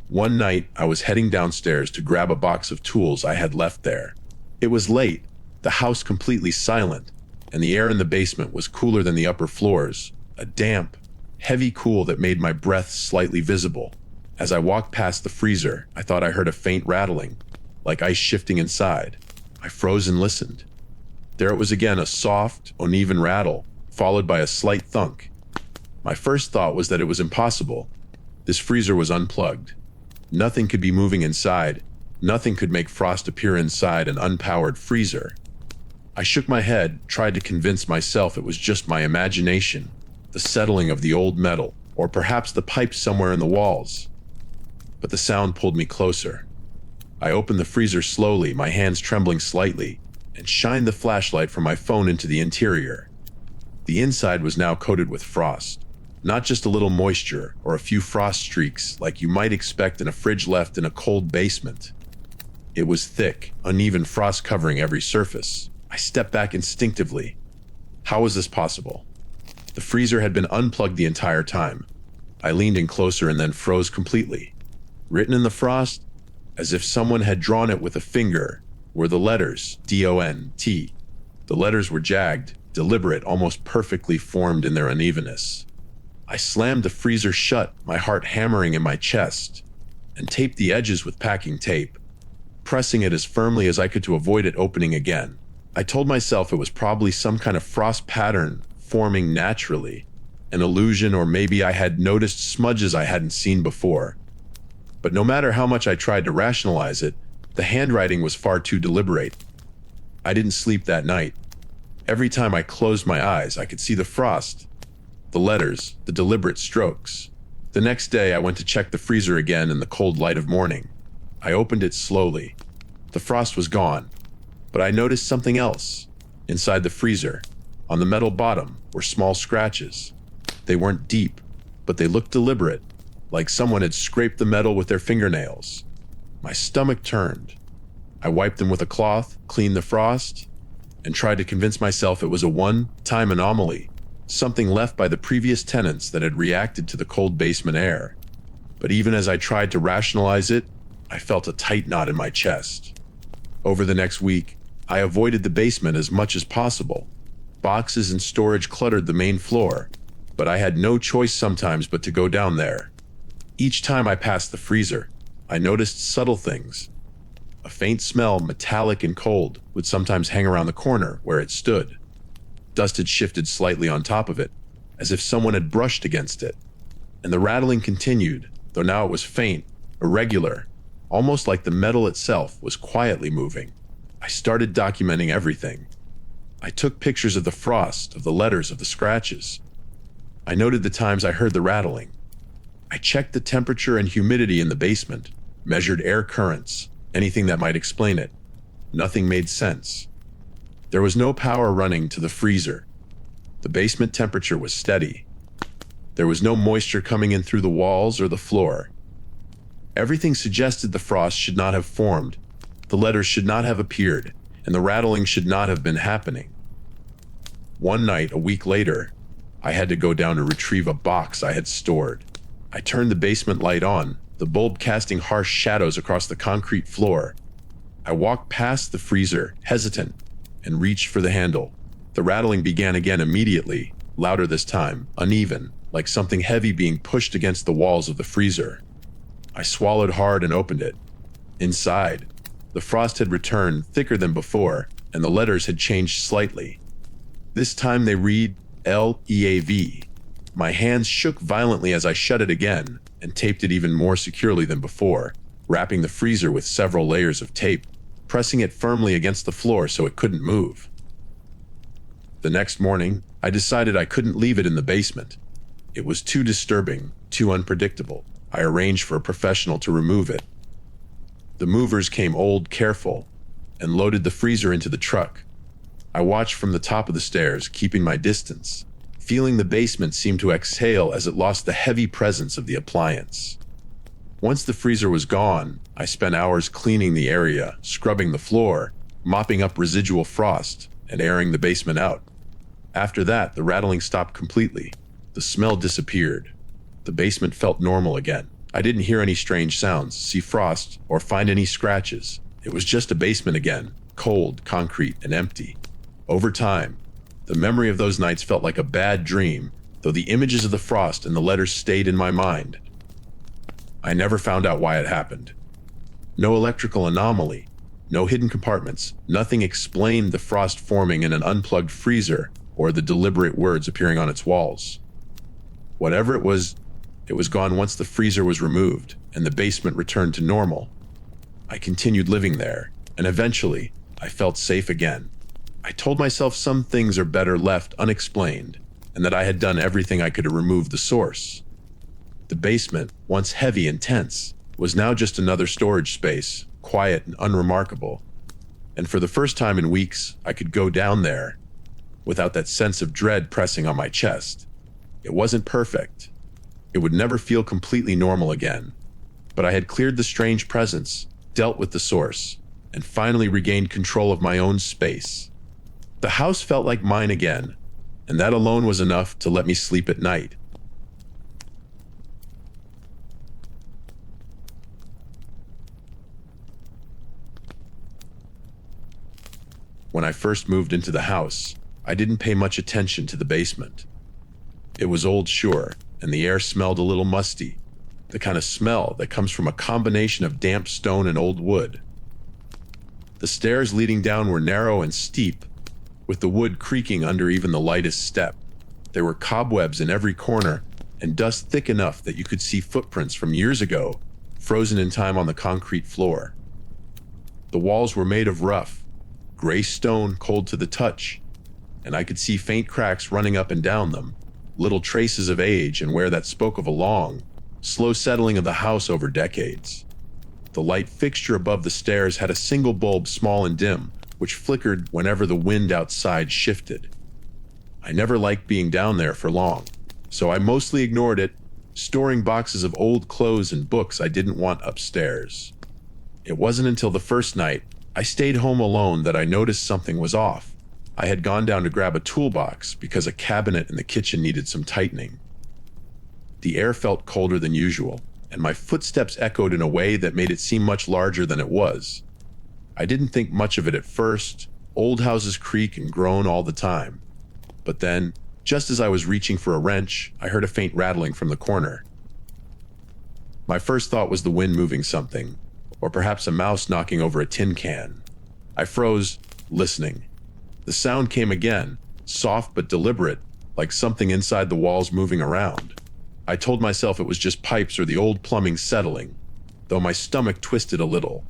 one night I was heading downstairs to grab a box of tools I had left there. It was late, the house completely silent, and the air in the basement was cooler than the upper floors, a damp, heavy cool that made my breath slightly visible. As I walked past the freezer, I thought I heard a faint rattling, like ice shifting inside. I froze and listened. There it was again, a soft, uneven rattle, followed by a slight thunk. My first thought was that it was impossible. This freezer was unplugged. Nothing could be moving inside. Nothing could make frost appear inside an unpowered freezer. I shook my head, tried to convince myself it was just my imagination, the settling of the old metal, or perhaps the pipes somewhere in the walls. But the sound pulled me closer. I opened the freezer slowly, my hands trembling slightly, and shined the flashlight from my phone into the interior. The inside was now coated with frost, not just a little moisture or a few frost streaks like you might expect in a fridge left in a cold basement. It was thick, uneven frost covering every surface. I stepped back instinctively. How was this possible? The freezer had been unplugged the entire time. I leaned in closer and then froze completely. Written in the frost, as if someone had drawn it with a finger, were the letters D-O-N-T. The letters were jagged, deliberate, almost perfectly formed in their unevenness. I slammed the freezer shut, my heart hammering in my chest, and taped the edges with packing tape, pressing it as firmly as I could to avoid it opening again. I told myself it was probably some kind of frost pattern forming naturally, an illusion, or maybe I had noticed smudges I hadn't seen before. But no matter how much I tried to rationalize it, The handwriting was far too deliberate. I didn't sleep that night. Every time I closed my eyes, I could see the frost, the letters, the deliberate strokes. The next day, I went to check the freezer again in the cold light of morning. I opened it slowly. The frost was gone, but I noticed something else. Inside the freezer, on the metal bottom, were small scratches. They weren't deep, but they looked deliberate, like someone had scraped the metal with their fingernails. My stomach turned. I wiped them with a cloth, cleaned the frost, and tried to convince myself it was a one-time anomaly, something left by the previous tenants that had reacted to the cold basement air. But even as I tried to rationalize it, I felt a tight knot in my chest. Over the next week, I avoided the basement as much as possible. Boxes and storage cluttered the main floor, but I had no choice sometimes but to go down there. Each time I passed the freezer, I noticed subtle things. A faint smell, metallic and cold, would sometimes hang around the corner where it stood. Dust had shifted slightly on top of it, as if someone had brushed against it. And the rattling continued, though now it was faint, irregular, almost like the metal itself was quietly moving. I started documenting everything. I took pictures of the frost, of the letters, of the scratches. I noted the times I heard the rattling. I checked the temperature and humidity in the basement, measured air currents, anything that might explain it. Nothing made sense. There was no power running to the freezer. The basement temperature was steady. There was no moisture coming in through the walls or the floor. Everything suggested the frost should not have formed, the letters should not have appeared, and the rattling should not have been happening. One night, a week later, I had to go down to retrieve a box I had stored. I turned the basement light on, the bulb casting harsh shadows across the concrete floor. I walked past the freezer, hesitant, and reached for the handle. The rattling began again immediately, louder this time, uneven, like something heavy being pushed against the walls of the freezer. I swallowed hard and opened it. Inside, the frost had returned, thicker than before, and the letters had changed slightly. This time they read LEAV. My hands shook violently as I shut it again and taped it even more securely than before, wrapping the freezer with several layers of tape, pressing it firmly against the floor so it couldn't move. The next morning, I decided I couldn't leave it in the basement. It was too disturbing, too unpredictable. I arranged for a professional to remove it. The movers came old, careful, and loaded the freezer into the truck. I watched from the top of the stairs, keeping my distance, feeling the basement seem to exhale as it lost the heavy presence of the appliance. Once the freezer was gone, I spent hours cleaning the area, scrubbing the floor, mopping up residual frost, and airing the basement out. After that, the rattling stopped completely. The smell disappeared. The basement felt normal again. I didn't hear any strange sounds, see frost, or find any scratches. It was just a basement again, cold, concrete, and empty. Over time, the memory of those nights felt like a bad dream, though the images of the frost and the letters stayed in my mind. I never found out why it happened. No electrical anomaly, no hidden compartments, nothing explained the frost forming in an unplugged freezer or the deliberate words appearing on its walls. Whatever it was gone once the freezer was removed and the basement returned to normal. I continued living there, and eventually, I felt safe again. I told myself some things are better left unexplained, and that I had done everything I could to remove the source. The basement, once heavy and tense, was now just another storage space, quiet and unremarkable. And for the first time in weeks, I could go down there without that sense of dread pressing on my chest. It wasn't perfect. It would never feel completely normal again. But I had cleared the strange presence, dealt with the source, and finally regained control of my own space. The house felt like mine again, and that alone was enough to let me sleep at night. When I first moved into the house, I didn't pay much attention to the basement. It was old, sure, and the air smelled a little musty, the kind of smell that comes from a combination of damp stone and old wood. The stairs leading down were narrow and steep, with the wood creaking under even the lightest step. There were cobwebs in every corner, and dust thick enough that you could see footprints from years ago, frozen in time on the concrete floor. The walls were made of rough, gray stone, cold to the touch, and I could see faint cracks running up and down them, little traces of age and wear that spoke of a long, slow settling of the house over decades. The light fixture above the stairs had a single bulb, small and dim, which flickered whenever the wind outside shifted. I never liked being down there for long, so I mostly ignored it, storing boxes of old clothes and books I didn't want upstairs. It wasn't until the first night I stayed home alone that I noticed something was off. I had gone down to grab a toolbox because a cabinet in the kitchen needed some tightening. The air felt colder than usual, and my footsteps echoed in a way that made it seem much larger than it was. I didn't think much of it at first. Old houses creak and groan all the time. But then, just as I was reaching for a wrench, I heard a faint rattling from the corner. My first thought was the wind moving something, or perhaps a mouse knocking over a tin can. I froze, listening. The sound came again, soft but deliberate, like something inside the walls moving around. I told myself it was just pipes or the old plumbing settling, though my stomach twisted a little.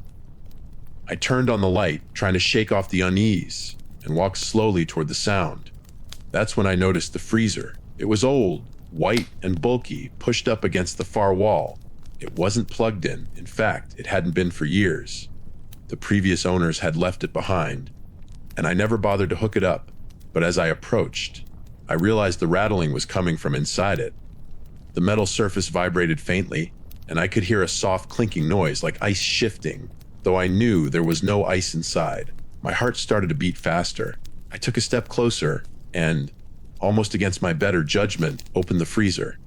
I turned on the light, trying to shake off the unease, and walked slowly toward the sound. That's when I noticed the freezer. It was old, white and bulky, pushed up against the far wall. It wasn't plugged in. In fact, it hadn't been for years. The previous owners had left it behind, and I never bothered to hook it up. But as I approached, I realized the rattling was coming from inside it. The metal surface vibrated faintly, and I could hear a soft clinking noise like ice shifting, though I knew there was no ice inside. My heart started to beat faster. I took a step closer and, almost against my better judgment, opened the freezer.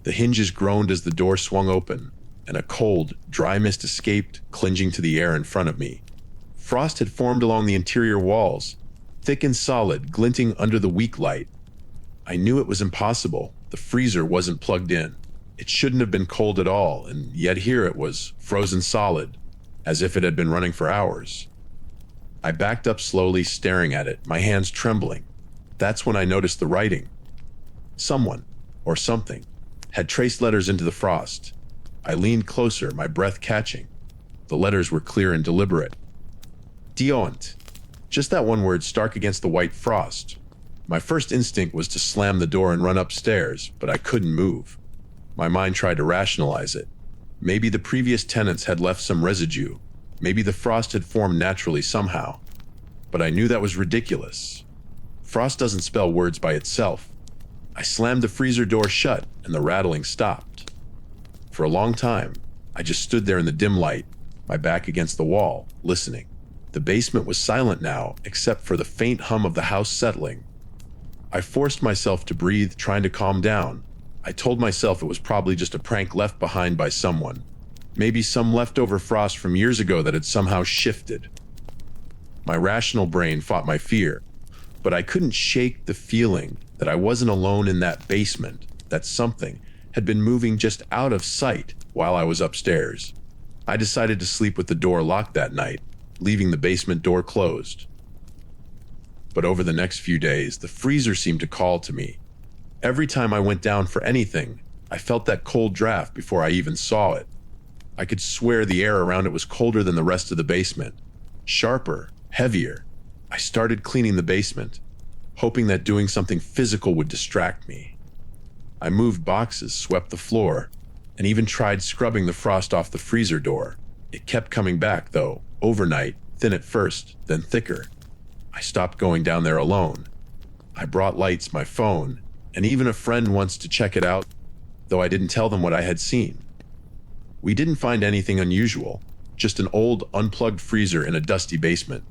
The hinges groaned as the door swung open, and a cold, dry mist escaped, clinging to the air in front of me. Frost had formed along the interior walls, thick and solid, glinting under the weak light. I knew it was impossible. The freezer wasn't plugged in. It shouldn't have been cold at all, and yet here it was, frozen solid, as if it had been running for hours. I backed up slowly, staring at it, my hands trembling. That's when I noticed the writing. Someone, or something, had traced letters into the frost. I leaned closer, my breath catching. The letters were clear and deliberate. Diont. Just that one word stark against the white frost. My first instinct was to slam the door and run upstairs, but I couldn't move. My mind tried to rationalize it. Maybe the previous tenants had left some residue. Maybe the frost had formed naturally somehow. But I knew that was ridiculous. Frost doesn't spell words by itself. I slammed the freezer door shut, and the rattling stopped. For a long time, I just stood there in the dim light, my back against the wall, listening. The basement was silent now, except for the faint hum of the house settling. I forced myself to breathe, trying to calm down. I told myself it was probably just a prank left behind by someone. Maybe some leftover frost from years ago that had somehow shifted. My rational brain fought my fear, but I couldn't shake the feeling that I wasn't alone in that basement, that something had been moving just out of sight while I was upstairs. I decided to sleep with the door locked that night, leaving the basement door closed. But over the next few days, the freezer seemed to call to me. Every time I went down for anything, I felt that cold draft before I even saw it. I could swear the air around it was colder than the rest of the basement, sharper, heavier. I started cleaning the basement, hoping that doing something physical would distract me. I moved boxes, swept the floor, and even tried scrubbing the frost off the freezer door. It kept coming back, though, overnight, thin at first, then thicker. I stopped going down there alone. I brought lights, my phone, and even a friend once to check it out, though I didn't tell them what I had seen. We didn't find anything unusual, just an old, unplugged freezer in a dusty basement.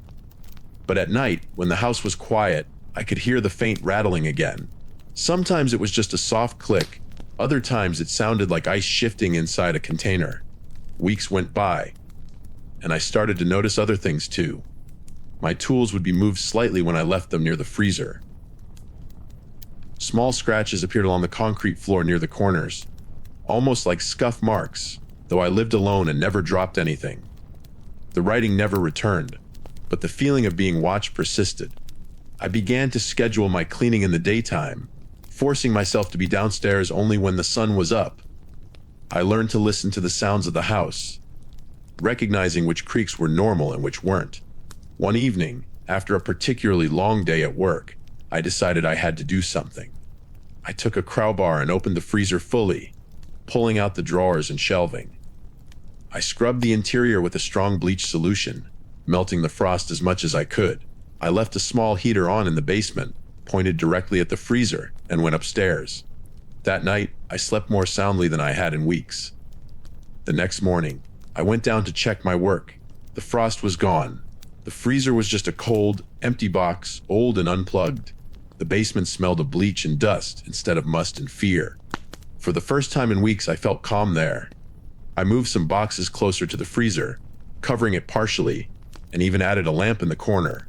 But at night, when the house was quiet, I could hear the faint rattling again. Sometimes it was just a soft click, other times it sounded like ice shifting inside a container. Weeks went by, and I started to notice other things too. My tools would be moved slightly when I left them near the freezer. Small scratches appeared along the concrete floor near the corners, almost like scuff marks, though I lived alone and never dropped anything. The writing never returned, but the feeling of being watched persisted. I began to schedule my cleaning in the daytime, forcing myself to be downstairs only when the sun was up. I learned to listen to the sounds of the house. recognizing which creaks were normal and which weren't. One evening, after a particularly long day at work, I decided I had to do something. I took a crowbar and opened the freezer fully, pulling out the drawers and shelving. I scrubbed the interior with a strong bleach solution, melting the frost as much as I could. I left a small heater on in the basement, pointed directly at the freezer, and went upstairs. That night, I slept more soundly than I had in weeks. The next morning, I went down to check my work. The frost was gone. The freezer was just a cold, empty box, old and unplugged. The basement smelled of bleach and dust instead of must and fear. For the first time in weeks, I felt calm there. I moved some boxes closer to the freezer, covering it partially, and even added a lamp in the corner.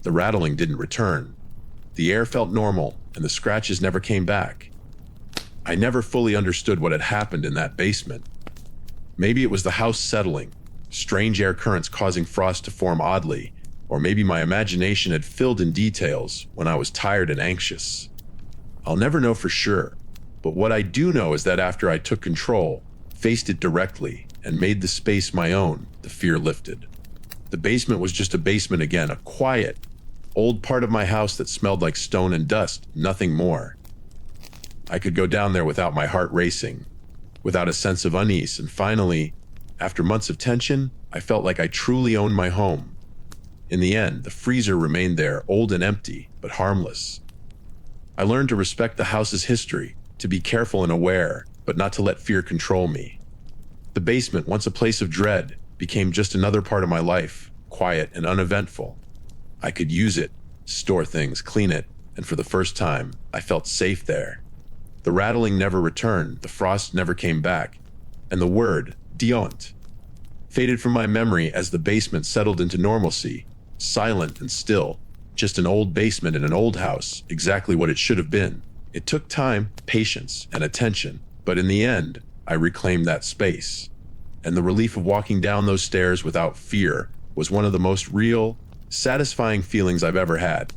The rattling didn't return. The air felt normal, and the scratches never came back. I never fully understood what had happened in that basement. Maybe it was the house settling, strange air currents causing frost to form oddly, or maybe my imagination had filled in details when I was tired and anxious. I'll never know for sure, but what I do know is that after I took control, faced it directly, and made the space my own, the fear lifted. The basement was just a basement again, a quiet, old part of my house that smelled like stone and dust, nothing more. I could go down there without my heart racing, without a sense of unease, and finally, after months of tension, I felt like I truly owned my home. In the end, the freezer remained there, old and empty, but harmless. I learned to respect the house's history, to be careful and aware, but not to let fear control me. The basement, once a place of dread, became just another part of my life, quiet and uneventful. I could use it, store things, clean it, and for the first time, I felt safe there. The rattling never returned, the frost never came back, and the word, "Diont," faded from my memory as the basement settled into normalcy, silent and still, just an old basement in an old house, exactly what it should have been. It took time, patience, and attention, but in the end, I reclaimed that space. And the relief of walking down those stairs without fear was one of the most real, satisfying feelings I've ever had.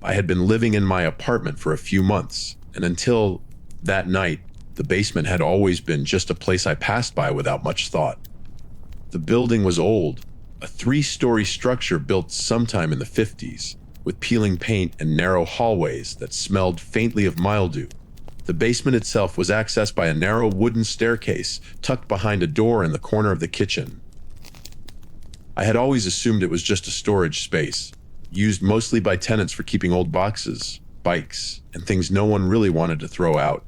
I had been living in my apartment for a few months, and until that night, the basement had always been just a place I passed by without much thought. The building was old, a 3-story structure built sometime in the 50s, with peeling paint and narrow hallways that smelled faintly of mildew. The basement itself was accessed by a narrow wooden staircase tucked behind a door in the corner of the kitchen. I had always assumed it was just a storage space, used mostly by tenants for keeping old boxes, bikes, and things no one really wanted to throw out.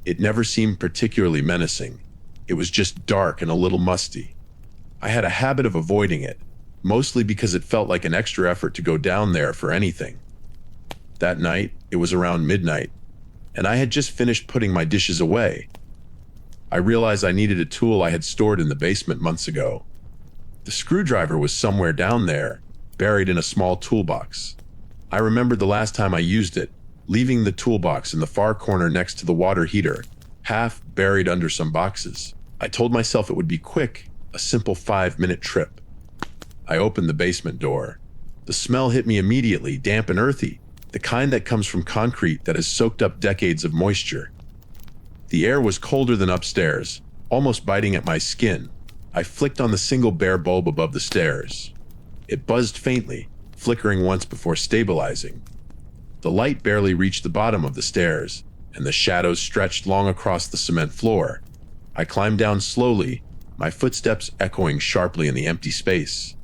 It never seemed particularly menacing. It was just dark and a little musty. I had a habit of avoiding it, mostly because it felt like an extra effort to go down there for anything. That night, it was around midnight, and I had just finished putting my dishes away. I realized I needed a tool I had stored in the basement months ago. The screwdriver was somewhere down there, buried in a small toolbox. I remembered the last time I used it, leaving the toolbox in the far corner next to the water heater, half buried under some boxes. I told myself it would be quick, a simple 5-minute trip. I opened the basement door. The smell hit me immediately, damp and earthy, the kind that comes from concrete that has soaked up decades of moisture. The air was colder than upstairs, almost biting at my skin. I flicked on the single bare bulb above the stairs. It buzzed faintly, flickering once before stabilizing. The light barely reached the bottom of the stairs, and the shadows stretched long across the cement floor. I climbed down slowly, my footsteps echoing sharply in the empty space.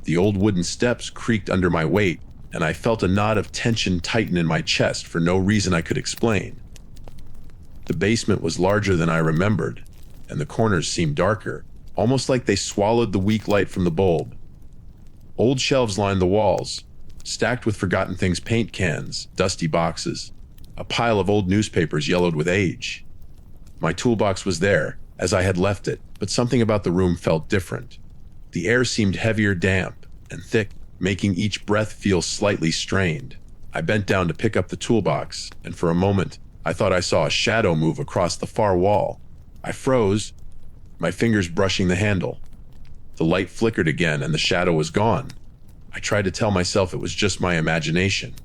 The old wooden steps creaked under my weight, and I felt a knot of tension tighten in my chest for no reason I could explain. The basement was larger than I remembered, and the corners seemed darker, almost like they swallowed the weak light from the bulb. Old shelves lined the walls, stacked with forgotten things, paint cans, dusty boxes, a pile of old newspapers yellowed with age. My toolbox was there, as I had left it, but something about the room felt different. The air seemed heavier, damp, and thick, making each breath feel slightly strained. I bent down to pick up the toolbox, and for a moment, I thought I saw a shadow move across the far wall. I froze, my fingers brushing the handle. The light flickered again, and the shadow was gone. I tried to tell myself it was just my imagination.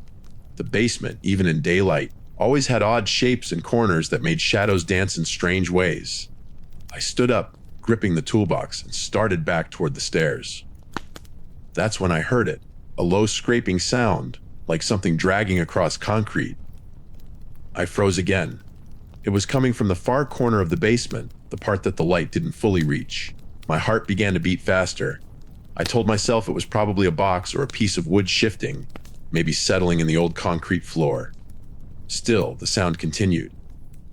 The basement, even in daylight, always had odd shapes and corners that made shadows dance in strange ways. I stood up, gripping the toolbox, and started back toward the stairs. That's when I heard it, a low scraping sound, like something dragging across concrete. I froze again. It was coming from the far corner of the basement, the part that the light didn't fully reach. My heart began to beat faster. I told myself it was probably a box or a piece of wood shifting, maybe settling in the old concrete floor. Still, the sound continued,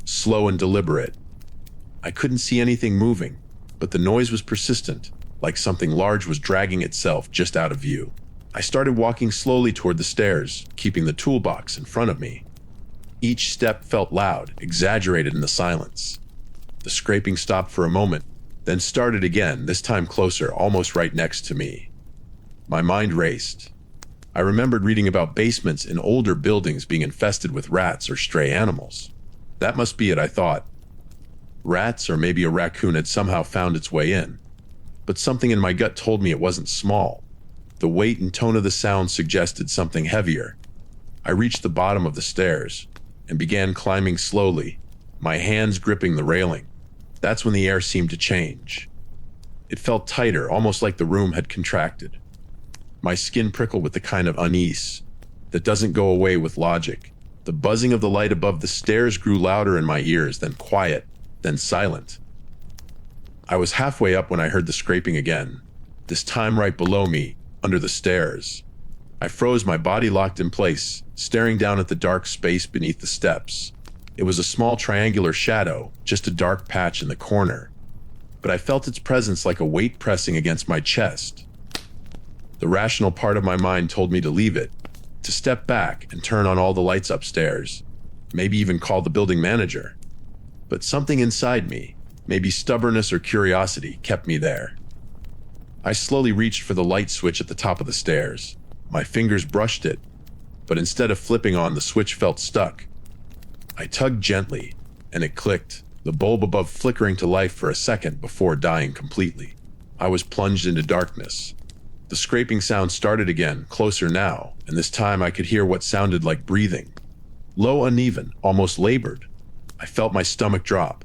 slow and deliberate. I couldn't see anything moving, but the noise was persistent, like something large was dragging itself just out of view. I started walking slowly toward the stairs, keeping the toolbox in front of me. Each step felt loud, exaggerated in the silence. The scraping stopped for a moment, then started again, this time closer, almost right next to me. My mind raced. I remembered reading about basements in older buildings being infested with rats or stray animals. That must be it, I thought. Rats, or maybe a raccoon, had somehow found its way in. But something in my gut told me it wasn't small. The weight and tone of the sound suggested something heavier. I reached the bottom of the stairs and began climbing slowly, my hands gripping the railing. That's when the air seemed to change. It felt tighter, almost like the room had contracted. My skin prickled with the kind of unease that doesn't go away with logic. The buzzing of the light above the stairs grew louder in my ears, then quiet, then silent. I was halfway up when I heard the scraping again, this time right below me, under the stairs. I froze, my body locked in place, staring down at the dark space beneath the steps. It was a small triangular shadow, just a dark patch in the corner. But I felt its presence like a weight pressing against my chest. The rational part of my mind told me to leave it, to step back and turn on all the lights upstairs, maybe even call the building manager. But something inside me, maybe stubbornness or curiosity, kept me there. I slowly reached for the light switch at the top of the stairs. My fingers brushed it, but instead of flipping on, the switch felt stuck. I tugged gently, and it clicked, the bulb above flickering to life for a second before dying completely. I was plunged into darkness. The scraping sound started again, closer now, and this time I could hear what sounded like breathing. Low, uneven, almost labored. I felt my stomach drop.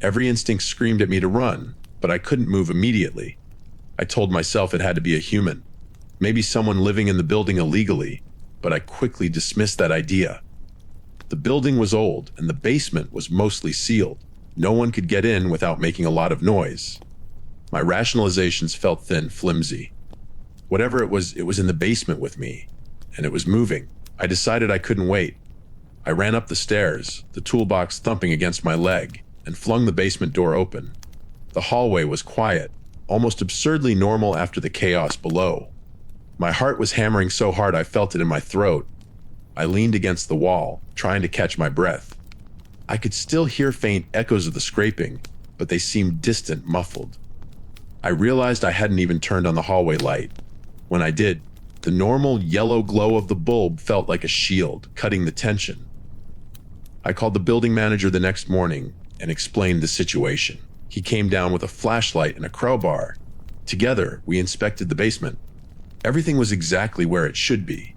Every instinct screamed at me to run, but I couldn't move immediately. I told myself it had to be a human, maybe someone living in the building illegally, but I quickly dismissed that idea. The building was old, and the basement was mostly sealed. No one could get in without making a lot of noise. My rationalizations felt thin, flimsy. Whatever it was in the basement with me, and it was moving. I decided I couldn't wait. I ran up the stairs, the toolbox thumping against my leg, and flung the basement door open. The hallway was quiet, almost absurdly normal after the chaos below. My heart was hammering so hard I felt it in my throat. I leaned against the wall, trying to catch my breath. I could still hear faint echoes of the scraping, but they seemed distant, muffled. I realized I hadn't even turned on the hallway light. When I did, the normal yellow glow of the bulb felt like a shield, cutting the tension. I called the building manager the next morning and explained the situation. He came down with a flashlight and a crowbar. Together, we inspected the basement. Everything was exactly where it should be.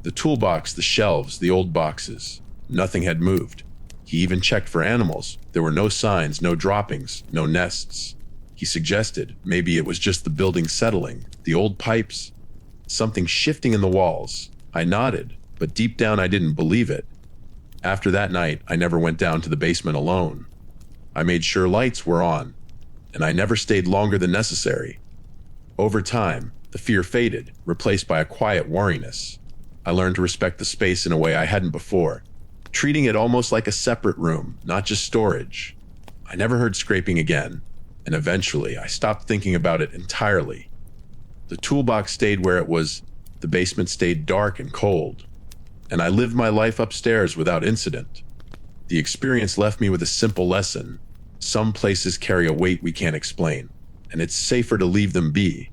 The toolbox, the shelves, the old boxes. Nothing had moved. He even checked for animals. There were no signs, no droppings, no nests. He suggested maybe it was just the building settling, the old pipes, something shifting in the walls. I nodded, but deep down I didn't believe it. After that night, I never went down to the basement alone. I made sure lights were on, and I never stayed longer than necessary. Over time, the fear faded, replaced by a quiet wariness. I learned to respect the space in a way I hadn't before, treating it almost like a separate room, not just storage. I never heard scraping again, and eventually I stopped thinking about it entirely. The toolbox stayed where it was, the basement stayed dark and cold, and I lived my life upstairs without incident. The experience left me with a simple lesson. Some places carry a weight we can't explain, and it's safer to leave them be.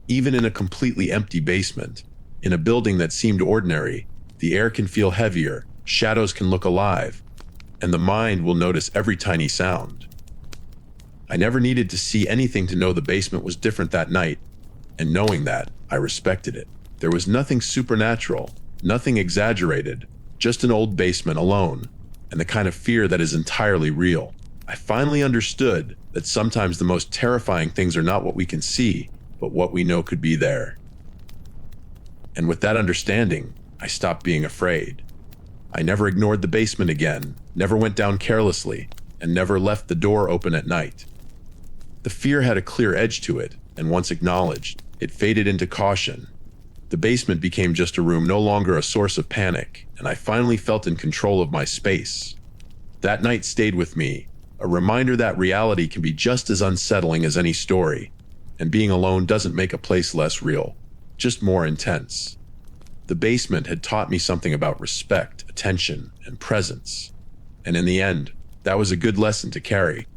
Even in a completely empty basement, in a building that seemed ordinary, the air can feel heavier, shadows can look alive, and the mind will notice every tiny sound. I never needed to see anything to know the basement was different that night, and knowing that, I respected it. There was nothing supernatural, Nothing exaggerated, just an old basement alone, and the kind of fear that is entirely real. I finally understood that sometimes the most terrifying things are not what we can see, but what we know could be there. And with that understanding, I stopped being afraid. I never ignored the basement again, never went down carelessly, and never left the door open at night. The fear had a clear edge to it, and once acknowledged, it faded into caution. The basement became just a room, no longer a source of panic, and I finally felt in control of my space. That night stayed with me, a reminder that reality can be just as unsettling as any story, and being alone doesn't make a place less real, just more intense. The basement had taught me something about respect, attention, and presence, and in the end, that was a good lesson to carry.